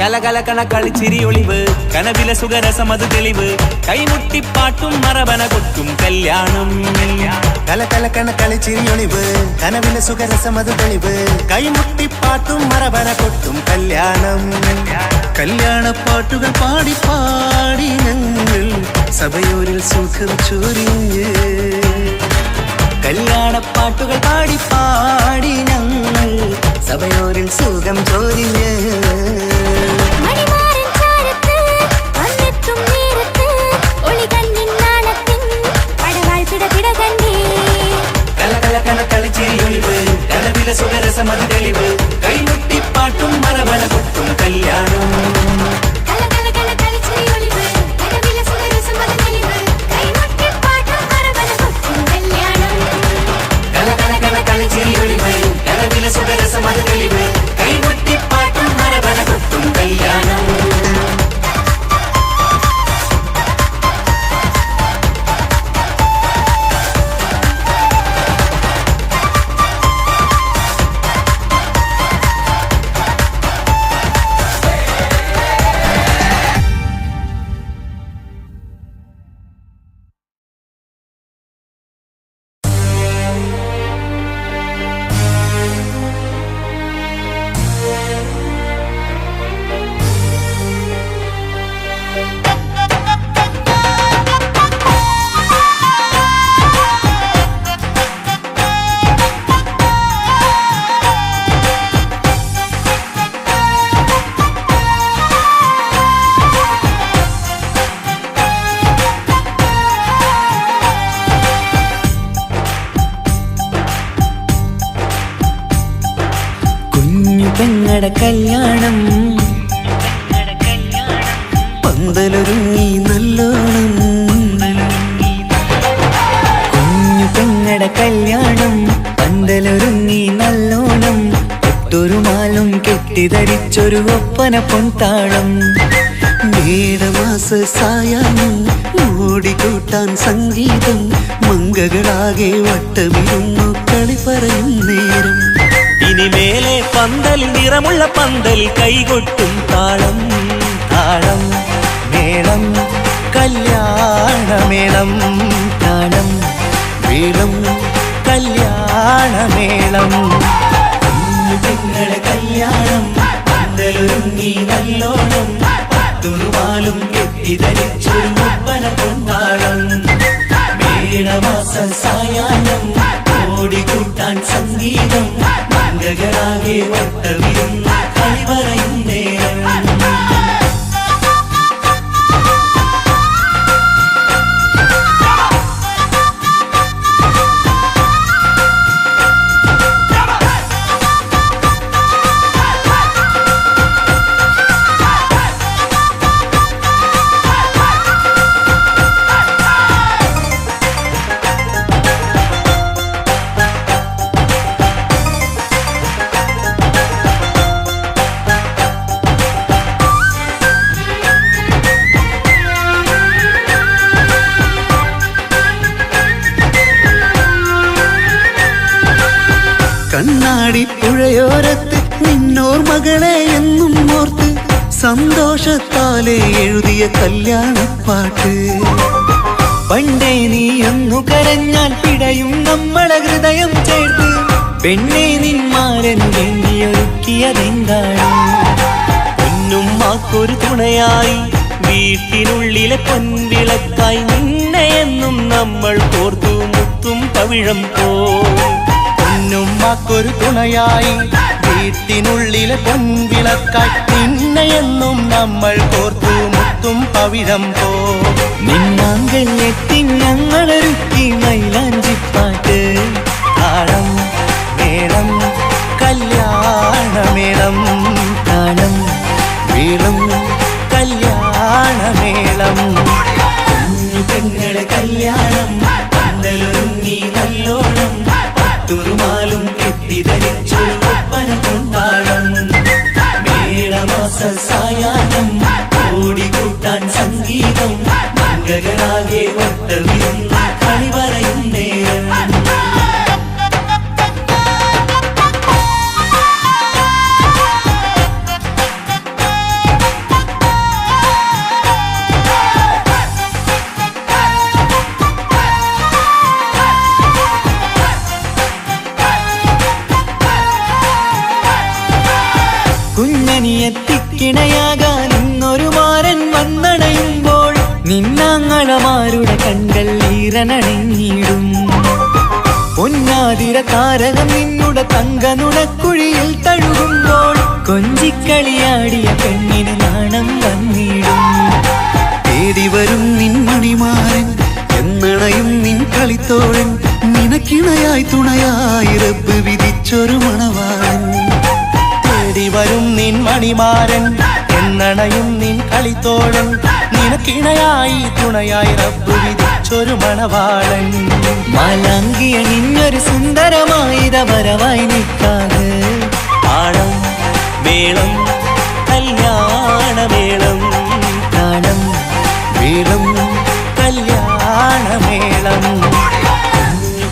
കലകലകണ കളിച്ചിരി ഒളിവ്, കനവില സുഖരസമത് തെളിവ്, കൈമുട്ടിപ്പാട്ടും മറവന കൊട്ടും കല്യാണം. കലകലക്കണ കളിച്ചിരിയൊളിവ്, കനവിലെ സുഖരസമത് തെളിവ്, കൈമുട്ടിപ്പാട്ടും മറവന കൊട്ടും കല്യാണം. കല്യാണപ്പാട്ടുകൾ പാടി പാടി ഞങ്ങൾ സഭയോരിൽ സുഖം ചൊരിഞ്ഞ്. കല്യാണപ്പാട്ടുകൾ പാടി പാടി ഞങ്ങൾ സഭയോരിൽ സുഖം ചൊരിഞ്ഞ്. മണിമാരൻ ചാരത്ത് വന്നെത്തും നേരത്ത് ഒളികണ്ണിൻ നാണത്തിൻ പടവാൾ പിടപിട കണ്ടേ. കലകലകണ കളിച്ചിരിയൊളിവ്, കനവില സുഖരസമത് തെളിവ്, കൈമുട്ടിപ്പാട്ടും മറവന കൊട്ടും കല്യാണം. കലകലകണ കളിച്ചിരിയൊളിവ്, കനവില സുഖരസമത് തെളിവ്, കൈമുട്ടിപ്പാട്ടും മറവന കൊട്ടും കല്യാണം. കലകലകണ കളിച്ചിരിയൊളിവ്, കനവില സുഖരസമത് തെളിവ്, കൈമുട്ടിപ്പാട്ടും മറവന കൊട്ടും കല്യാണം. പെങ്ങടെ കല്യാണം പന്തലൊരുങ്ങി നല്ലോണം. കുഞ്ഞു പെങ്ങടെ കല്യാണം പന്തലൊരുങ്ങി നല്ലോണം. ഒട്ടൊരു മാലും കെട്ടിധരിച്ചൊരു ഒപ്പന പൊൻതാളം. മേടമാസ സായാഹ്നം ഓടിക്കൂട്ടാൻ സംഗീതം. മംഗകളാകെ വട്ടമിരുന്നു കളി പറയും നേരം. ഇനിമേലെ പന്തലിൽ നിറമുള്ള പന്തലിൽ കൈകൊട്ടും താളം. താളം മേളം കല്യാണമേളം. താളം മേളം കല്യാണമേളം. കുഞ്ഞുങ്ങളെ കല്യാണം പന്തലൊരുങ്ങി നല്ലോണം. പട്ടുറുമാലും കെട്ടിധരിച്ചൊരു ഒപ്പന പൊൻതാളം. മേടമാസ സായാഹ്നം ഓടിക്കൂട്ടാൻ സംഗീതം. മംഗകളാകെ വട്ടമിരുന്ന് കളി പറയും നേരം. കണ്ണാടി പുഴയോരത്ത് നിന്നോർ മകളെ എന്നും ഓർത്ത് സന്തോഷത്താലെ എഴുതിയ കല്യാണപ്പാട്ട്. പണ്ടേ നീ ഒന്നു കരഞ്ഞാൽ പിടയും നമ്മളെ ഹൃദയം ചേർത്ത് പെണ്ണെ നിന്മാരൻ വേണ്ടിയൊരുക്കിയതെന്താണ്? പൊന്നുമ്മാക്കൊരു തുണയായി വീട്ടിനുള്ളിലെ പൊൻവിളക്കായി നിന്നെയെന്നും നമ്മൾ കോർത്തു മുത്തും പവിഴം പോ. പൊന്നുമ്മാക്കൊരു തുണയായി വീട്ടിനുള്ളിലെ പൊൻവിളക്കായി നിന്നെയെന്നും നമ്മൾ കോർത്തു മുത്തും പവിഴം പോ. നിന്നാങ്കല്ലെത്തി ഞങ്ങളൊരുക്കി മൈലാഞ്ചിപ്പാട്ട്. താളം മേളം കല്യാണമേളം, താളം വീളം കല്യാണമേളം. പെങ്ങളെ കല്യാണം പന്തലൊരുങ്ങി നല്ലോണം പട്ടുറുമാലും കെട്ടിധരിച്ചു ഒപ്പന കൊണ്ടാടം. മേളമാസ സായാഹ്നം ഓടിക്കൂട്ടാൻ സംഗീതം മംഗളാകെ വട്ടമിരുന്ന് കളി പറയും നേരം. കുഞ്ഞനിയെത്തിക്കിണയാകാൻ ഇന്നൊരു മാരൻ വന്നണയുമ്പോൾ നിന്നാങ്ങളമാരുടെ കൺകൾ ഈറനണിഞ്ഞിടും. പൊന്നാതിര താരകം നിന്നുടെ തങ്കനുടക്കുഴിയിൽ തഴുകുമ്പോൾ കൊഞ്ചിക്കളിയാടിയ പെണ്ണിന് നാണം വന്നിടും. തേടി വരും നിൻ മണിമാരൻ എന്നണയും നിൻ കളിത്തോഴൻ, നിനക്കിണയായി തുണയായി റബ്ബ് വിധിച്ചൊരു മണവാളൻ. തേടി വരും നിൻ മണിമാരൻ എന്നണയും നിൻ കളിത്തോഴൻ, നിനക്കിണയായി തുണയായി റബ്ബ് വിധിച്ചൊരു മണവാളൻ. മാലാങ്കിയ നിന്നൊരു സുന്ദരമായിത വരവായി നിൽക്കാതെ. താളം മേളം കല്യാണമേളം, താളം വീളം കല്യാണമേളം.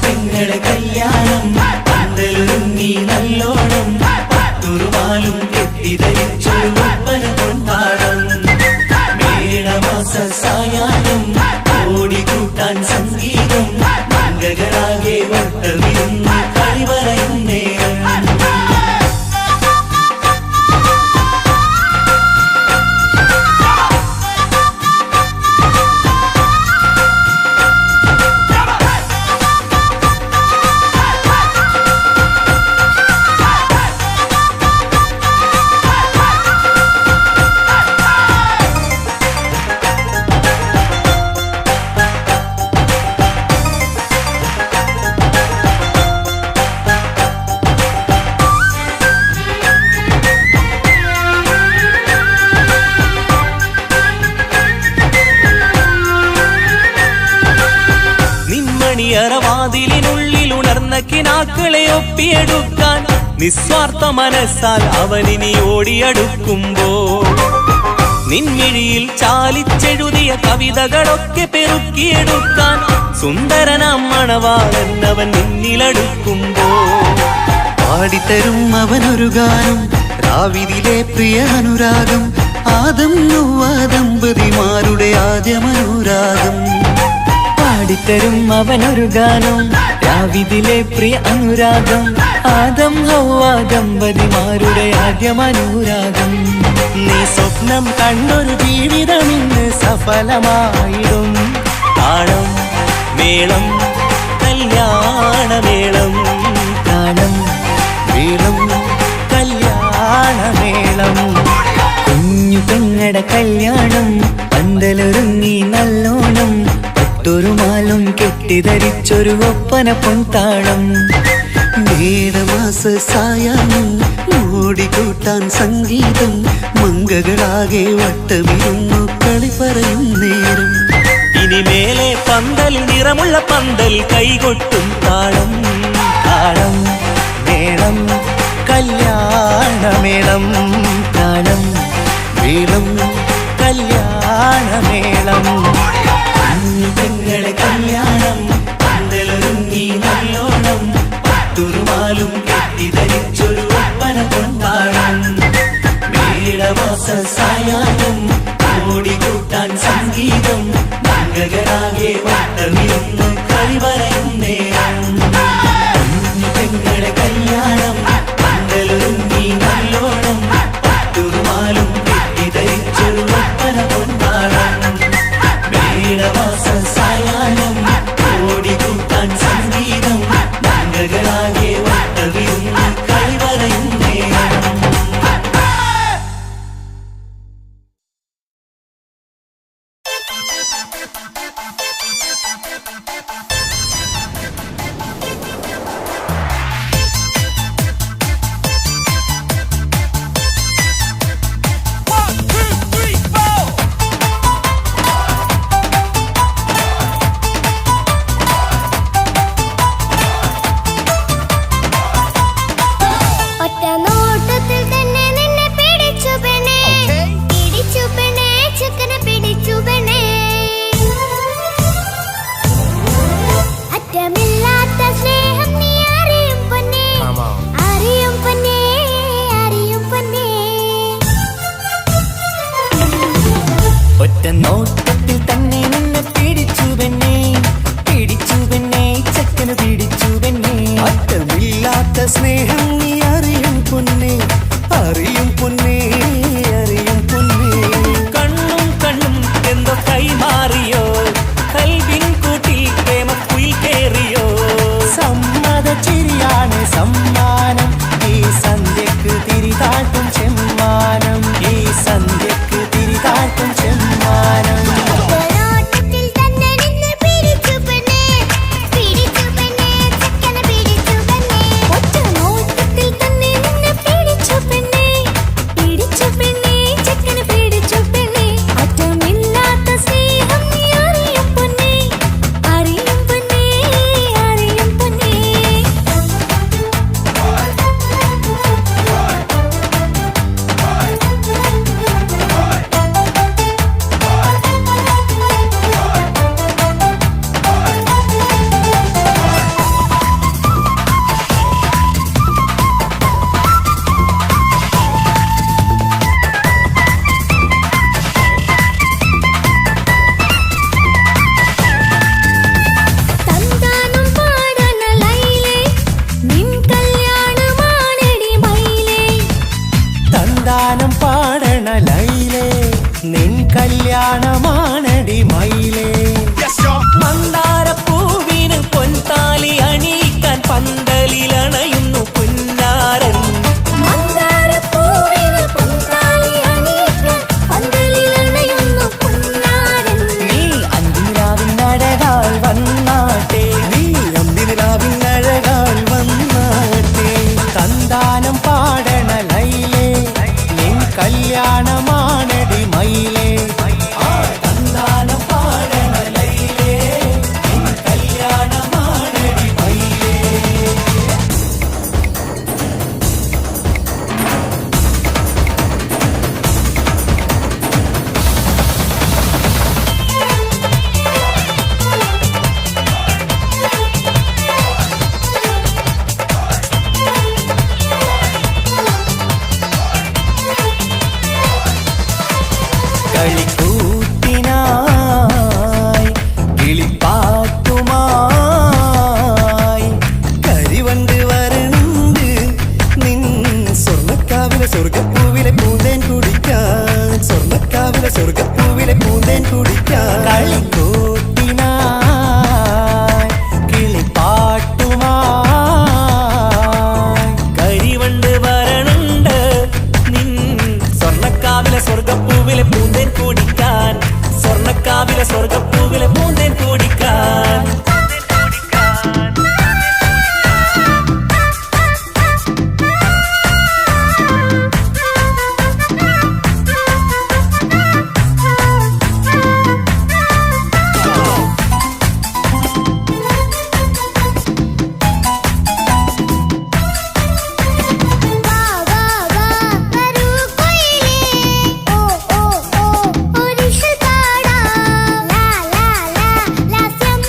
പെങ്ങളെ കല്യാണം പന്തലൊരുങ്ങി നല്ലോണം പട്ടുറുമാലും കെട്ടിധരിച്ചൊരു ഒപ്പന കൊണ്ടാടം. മേളമാസ സായാഹ്നം ഓടിക്കൂട്ടാൻ സംഗീതം മംഗളാകെ വട്ടമിരുന്ന് കളി പറയും നേരം. നിന്മണിയറവാതിലിനുള്ളിൽ ഉണർന്ന കിനാക്കളെ ഒപ്പിയെടുക്കാൻ നിസ്വാർത്ഥ മനസ്സാൽ അവനിനി ഓടിയടുക്കുമ്പോൾ നിൻമിഴിയിൽ ചാലിച്ചെഴുതിയ കവിതകളൊക്കെ പെറുക്കിയെടുക്കാൻ സുന്ദരനാം മണവാളൻ അവൻ നിന്നിലടുക്കുമ്പോൾ പാടിത്തരും അവനൊരു ഗാനം രാവിലെ പ്രിയ അനുരാഗം ആദം നൗവ ദമ്പതിമാരുടെ ആദ്യമനുരാഗം. പാടിത്തരും അവനൊരു ഗാനം രാവിതിലെ പ്രിയ അനുരാഗം ആദം ഹൗവ ദമ്പതിമാരുടെ ആദ്യമനുരാഗം. നീ സ്വപ്നം കണ്ടൊരു ജീവിതം ഇന്ന് സഫലമായിടും. താളം മേളം കല്യാണമേളം, താളം വീളം കല്യാണമേളം. കുഞ്ഞു പെങ്ങടെ കല്യാണം പന്തലൊരുങ്ങി നല്ലോണം പട്ടുറുമാലും കെട്ടിധരിച്ചൊരു ഒപ്പന പൊൻതാളം. മേടമാസ സായാഹ്നം ഓടിക്കൂട്ടാൻ സംഗീതം മംഗളാകെ വട്ടമിരുന്നു കളി പറയും നേരം. ഇനി മേലെ പന്തൽ നിറമുള്ള പന്തൽ കൈകൊട്ടും താളം. താളം മേളം കല്യാണമേളം, താളം വീളം കല്യാണമേളം. പെങ്ങളെ കല്യാണം പന്തലൊരുങ്ങി നല്ലോണം പട്ടുറുമാലും കെട്ടിധരിച്ചൊരു ഒപ്പന കൊണ്ടാടം. മേളമാസ സായ ഒറ്റ നോട്ടത്തിൽ തന്നെ നിന്നെ പിടിച്ചു പെണ്ണേ പിടിച്ചു പെണ്ണേ ചെക്കനെ പിടിച്ചു പെണ്ണേ അറ്റമില്ലാത്ത സ്നേഹം നീ അറിയും പൊന്നേ അറിയും പൊന്നേ അറിയും പൊന്നേ ഒറ്റ നോട്ടത്തിൽ തന്നെ നിന്നെ പിടിച്ചു പെണ്ണേ പിടിച്ചു പെണ്ണേ ചെക്കന് പിടിച്ചു പെണ്ണേ അറ്റമില്ലാത്ത സ്നേഹം നീ അറിയും പൊന്നേ അറിയും പൊന്നേ അറിയും പൊന്നേ കണ്ണും കണ്ണും എന്തോ കൈമാറിയോ കൽവിൻ കൂട്ടിൽ പ്രേമക്കുയിൽ കേറിയോ സമ്മത ചിരിയാണ് സമ്മാനം ഈ സന്ധ്യക്ക് തിരിതാട്ടും ചെമ്മാനം ഈ സന്ധ്യക്ക് തിരിതാട്ടും ചെമ്മാനം നോട്ടത്തിൽ തന്നെ നിന്നെ പിടിച്ചു പെണ്ണേ പിടിച്ചു പെണ്ണേ ചെക്കനെ പിടിച്ചു പെണ്ണേ ഒറ്റ നോട്ടത്തിൽ തന്നെ നിന്നെ പിടിച്ചു പെണ്ണേ പിടിച്ചു പെണ്ണേ ചെക്കനെ പിടിച്ചു പെണ്ണേ അറ്റമില്ലാത്ത സ്നേഹം നീ അറിയും പൊന്നേ അറിയും പൊന്നേ അറിയും പൊന്നേ തന്താനം പാടണ ലൈലേ നിൻ കല്യാണമാണെടി മൈലേ തന്താനം പാടണ ലൈലേ നിൻ കല്യാണമാണടി മയിലേ മന്ദാരപ്പൂവിന് പൊൻതാലി അണിയിക്കാൻ പന്തലിലണയുന്നു പുന്നാരൻ മന്ദാരപ്പൂവിന് പൊൻതാലി അണിയിക്കാൻ പന്തലിലണയുന്നു പുന്നാരൻ നീ അന്തിരാവിനഴകാൽ വന്നാട്ടെ നീ അന്തിനിലാവിനഴകാൽ വന്നാട്ടെ തന്താനം പാടണ ലൈലേ നിൻ കല്യാണമാണടി മയിലേ തന്താനം പാടണ ലൈലേ നിൻ കല്യാണമാണടി മയിലേ കളിക്കൂത്തിനായി കിളിപ്പാട്ടുമായി കരിവണ്ട് വരണ്ട് നിൻ സ്വർണ്ണക്കാവിലെ സ്വർഗപ്പൂവിലെ പൂന്തേൻ കുടിക്കാൻ സ്വർണ്ണക്കാവിലെ സ്വർഗപ്പൂവിലെ പൂന്തേൻ കുടിക്കാൻ കളിക്കൂത്തിനായി കിളിപ്പാട്ടുമായി കരിവണ്ട് വരണുണ്ട് നിൻ സ്വർണ്ണക്കാവിലെ സ്വർഗപ്പൂവിലെ പൂന്തേൻ കുടിക്കാൻ സ്വർണ്ണക്കാവിലെ സ്വർഗപ്പൂവിലെ പൂന്തേൻ കുടിക്കാൻ വാ വാ വാ വരൂ കൊയിലേ ഓ ഓ ഓ ഒരിഷൽ പാടാ ലാ ലാ ലാ ലാസ്യം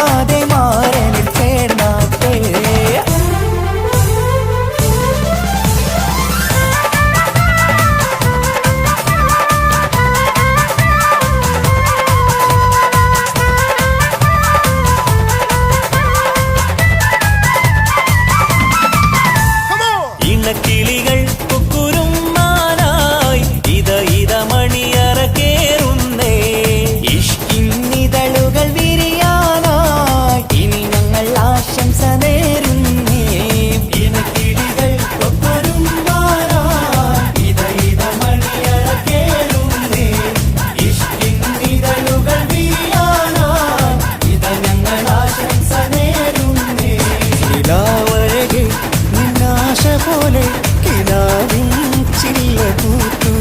പോവാതെ മാറലിൽ ചേർന്നാട്ടെ. ഇണക്കിളികൾ കുക്കുരുമാനായി ഇത മണിയറ കേറുന്നേ. ഇഷ്കിന്നിതളുകൾ വിരിയാനായി ഇനി ഞങ്ങൾ ആശംസ നേരുന്നേ. ഇണക്കിളികൾ കുക്കുരുമാനായി ഇത മണിയറ കേറുന്നേ. ഇഷ്കിന്നിതളുകൾ വിരിയാനായി ഇത ഞങ്ങൾ ആശംസ നേരുന്നേ. നിലാവഴകെ നിന്നാശ പോലെ കിനാവിൻ ചില്ല കൂത്തു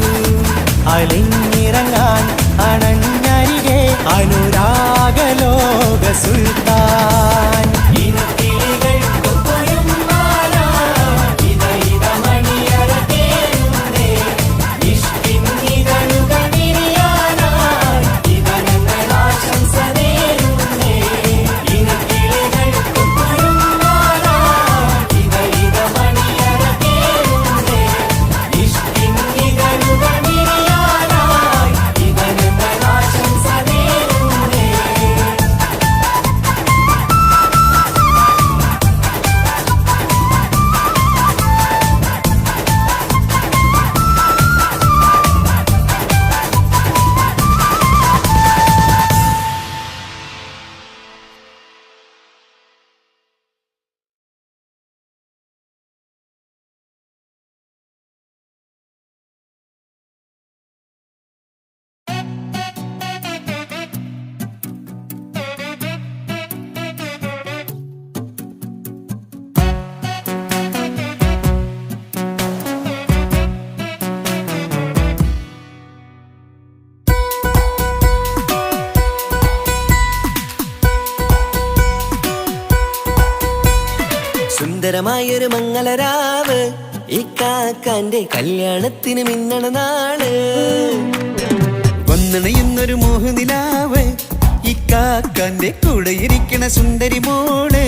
അലിഞ്ഞിറങ്ങാൻ അണഞ്ഞരികെ അനുരാഗലോക സുൽത്താൻ. ഇനക്കിളികൾ കൊക്കൊരുമ്പാനായി ഇത മണിയറ കേറുന്നേ. ഇഷ്കിന്നിതളുകൾ വിരിയാനായി ഇത ഞങ്ങൾ ആശംസ നേരുന്നേ. ഇനക്കിളികൾ കൊക്കൊരുമ്പാനായി ഇത മണിയറ കേറുന്നേ. ഇഷ്കിന്നിതളുകൾ വിരിയാനായി ഇത ഞങ്ങൾ ആശംസ നേരുന്നേ. സുന്ദരമായൊരു മംഗളരാവ് ഇക്കാക്കാന്റെ കല്യാണത്തിന് മിന്നണ നാള്. വന്നണയുന്നൊരു മോഹനിലാവ് ഇക്കാക്കാന്റെ കൂടെ ഇരിക്കണ സുന്ദരി മോള്.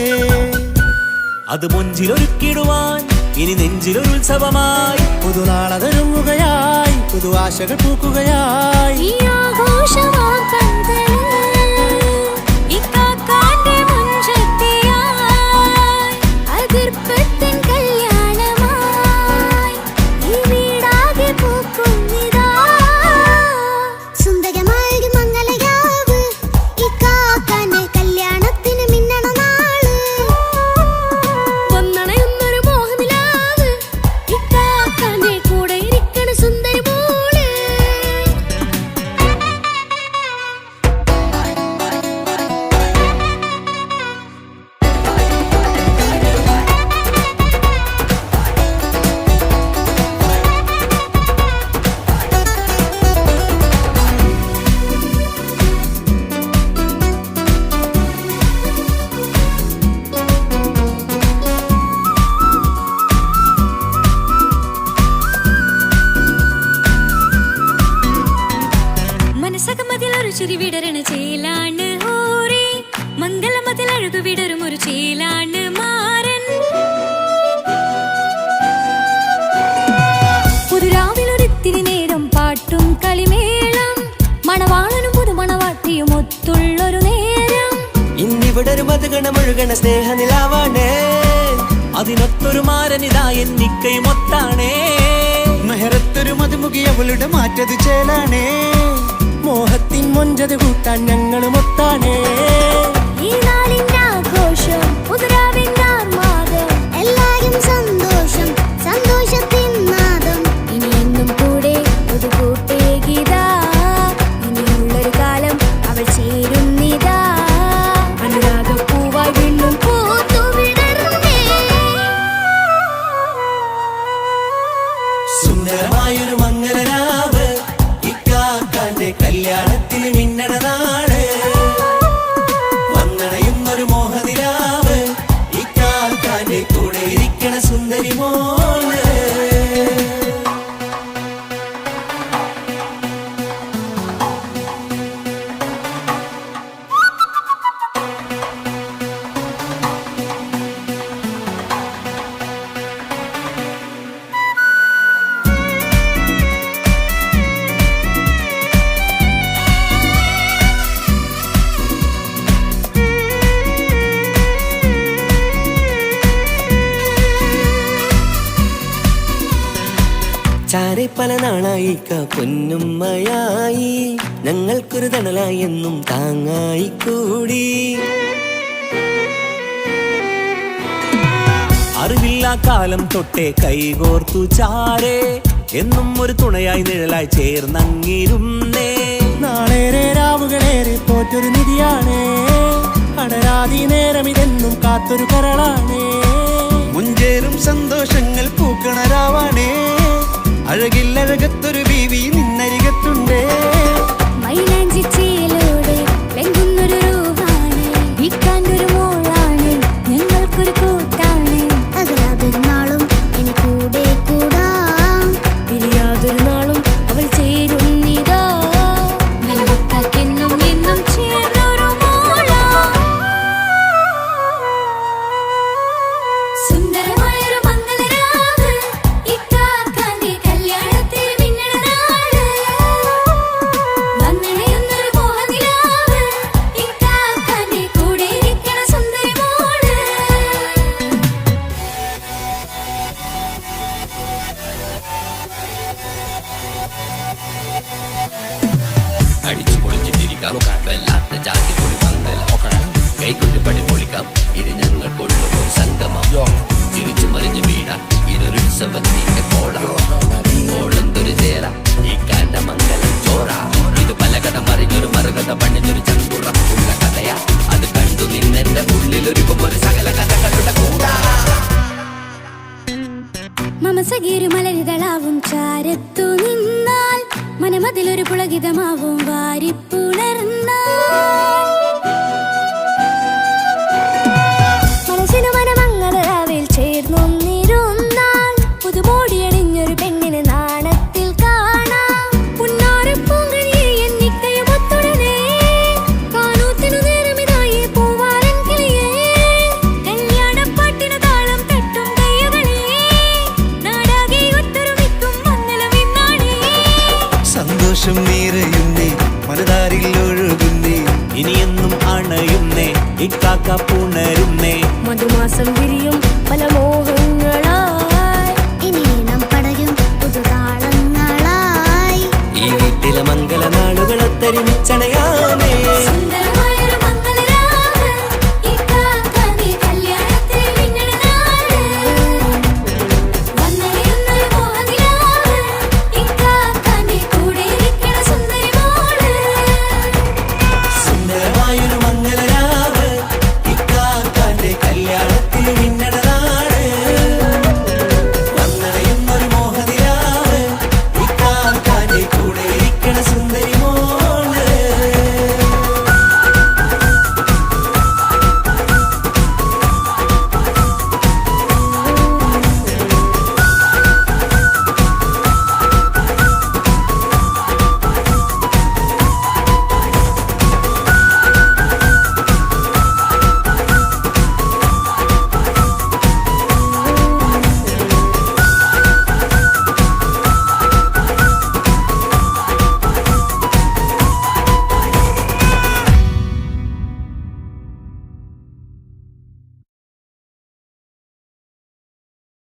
അത് മൊഞ്ചിലൊരുക്കിടുവാൻ ഇനി നെഞ്ചിലൊരു ഉത്സവമായി പുതുനാളതൊരുങ്ങുകയായി പുതു ആശകൾ പൂക്കുകയായി. ഈ ആഘോഷമാക്കന്തല് ഇക്കാക്കാന്റെ മുൻചെത്തിയായി അതിർപ്പത്തിൻ കല്യാണമായി ഈ വീടാകെ പൂക്കുന്നിതാ. സുന്ദരമായൊരു മംഗളരാവ് ഇക്കാക്കാന്റെ കല്യാണത്തിന് മിന്നണ നാള്. വന്നണയുന്നൊരു മോഹനിലാവ് ഇക്കാക്കാന്റെ കൂടെ ഇരിക്കണ സുന്ദരി മോള്. മനസകമതിലൊരു ചിരി വിടരണ ചേലാണ് ഹോറി. മംഗളമതിൽ അഴകു വിടരും ഒരു ചേലാണ് മാരൻ. പുതുരാവിലൊരിത്തിരി നേരം പാട്ടും കളിമേളം മണവാളനും പുതുമണവാട്ടിയും ഒത്തുള്ളൊരു നേരം. ഇന്നിവിടെ ഒരു മധുഗണമൊഴുകണ സ്നേഹനിലാവാണേ. അതിനൊത്തൊരു മാരനിതാ എന്നിക്കയും ഒത്താണേ. മെഹറത്തൊരു മധുമുഖി അവളുടെ മാറ്റത് ചേലാണേ. മോഹത്തിൻ മൊഞ്ചത് കൂട്ടാൻ ഞങ്ങളും ഒത്താണേ. ഈ നാളിന്റെ ആഘോഷം പുതുരാവിന്റെ ആർമാദം എല്ലാരും സന്തോഷം സന്തോഷത്തിൻ നാദം. ഇനി എന്നും കൂടെ പുതുകൂട്ടേ ഗീതാ. ഇനിയുള്ളൊരു കാലം അവൾ ചേരുന്നിതാ. അനുരാഗപ്പൂവായി വീണ്ടും പൂത്തു വിടരുന്നേ. സുന്ദരമായൊരു മംഗളരാവ് ഇക്കാക്കാന്റെ കല്യാണത്തിന് മിന്നണ നാള്. ചാരെ പല നാളായി പൊന്നുമ്മയായി ഞങ്ങൾക്കൊരു തണലായി എന്നും താങ്ങായി കൂടി. അറിവില്ല കാലം തൊട്ടേ കൈകോർത്തു ചാരേ എന്നും ഒരു തുണയായി നിഴലായി ചേർന്നങ്ങിരുന്നേ. നാളേറെ രാവുകളേറെ പോറ്റൊരു നിധിയാണ്, അടരാതി നേരം ഇതെന്നും കാത്തൊരു കരളാണ്. മുഞ്ചേറും സന്തോഷങ്ങൾ പൂക്കണരാവാണേ, അഴകില്ലഴകത്തൊരു ബീവി നിന്നരികത്തുണ്ടേ. മൈലാഞ്ചി ചേലോടെ ലംഘുന്നൊരു രൂപാണ്, വിൽക്കാനൊരു മോളാണ്, ഞങ്ങൾക്കൊരു കൂട്ടാണ്. അകലാതൊരു നാളും ഇനി കൂടെ കൂടാം, പിരിയാതൊരു നാളും അവൾ ചേരുന്നിതാ. മലമക്കാക്കെന്നും എന്നും ചേർന്നൊരു മോളാ. സുന്ദരമായൊരു മംഗളരാവ്, ഇക്കാക്കാന്റെ കല്യാണത്തിൽ മിന്നണ നാള്. വന്നണയുന്നൊരു മോഹനിലാവ്, ഇക്കാക്കാന്റെ കൂടെ ഇരിക്കണ സുന്ദരി മോള്. അടിച്ചു പൊളിച്ചിട്ടിരിക്കാം വല്ലാത്ത ജാതി പൊളി പന്തൽ ഒക്കണം കൈകൊട്ടിപ്പടി പൊളിക്കാം ഇത് ഞങ്ങൾ കൊണ്ടുപോയി സംഗമം തിരിച്ചു മറിഞ്ഞ് വീട ഇതൊരു ഉത്സവത്തിന്റെ കോളന്തൊരു ചേര ഈ കാന്റെ മംഗലം ചോറ ഇത് പല കഥ മറിഞ്ഞൊരു മറുകഥ പണിഞ്ഞൊരു ചങ്കുറപ്പുള്ള കഥയാ അത് കണ്ടു നിന്നെന്റെ ഉള്ളിലൊരുക്കുമൊരു സകല കഥകളുടെ കൂടാ. മമസഗീരു മലരിതളാവും ചാരത്തു നിന്നാൽ മനമതിലൊരു പുളകിതമാവും വാരിപ്പുണർന്നാൽ. മനസ്സിനു മനമംഗളരാവിൽ ചേർന്നൊന്നിരുന്നാൽ പുതുമോടിയണിഞ്ഞൊരു പെണ്ണിന് നാണത്തിൽ കാണാം. പുന്നാരപ്പൂങ്കണിയെ എന്നിക്കയും ഒത്തുടനെ കാനൂത്തിനു നേരമിതായി പൂവാലൻ കിളിയേ. കല്യാണപ്പാട്ടിനു താളം തട്ടും കയ്യുകളെ നാടാകെ ഒത്തൊരുമിക്കും മംഗളം ഇന്നാണേ. സന്തോഷം നിറയുന്നേ മനതാരിൽ ഒഴുകുന്നേ ഇനിയെന്നും അണയുന്നേ ഇക്കാക്ക പുണരുന്നേ. മധുമാസം വിരിയും പല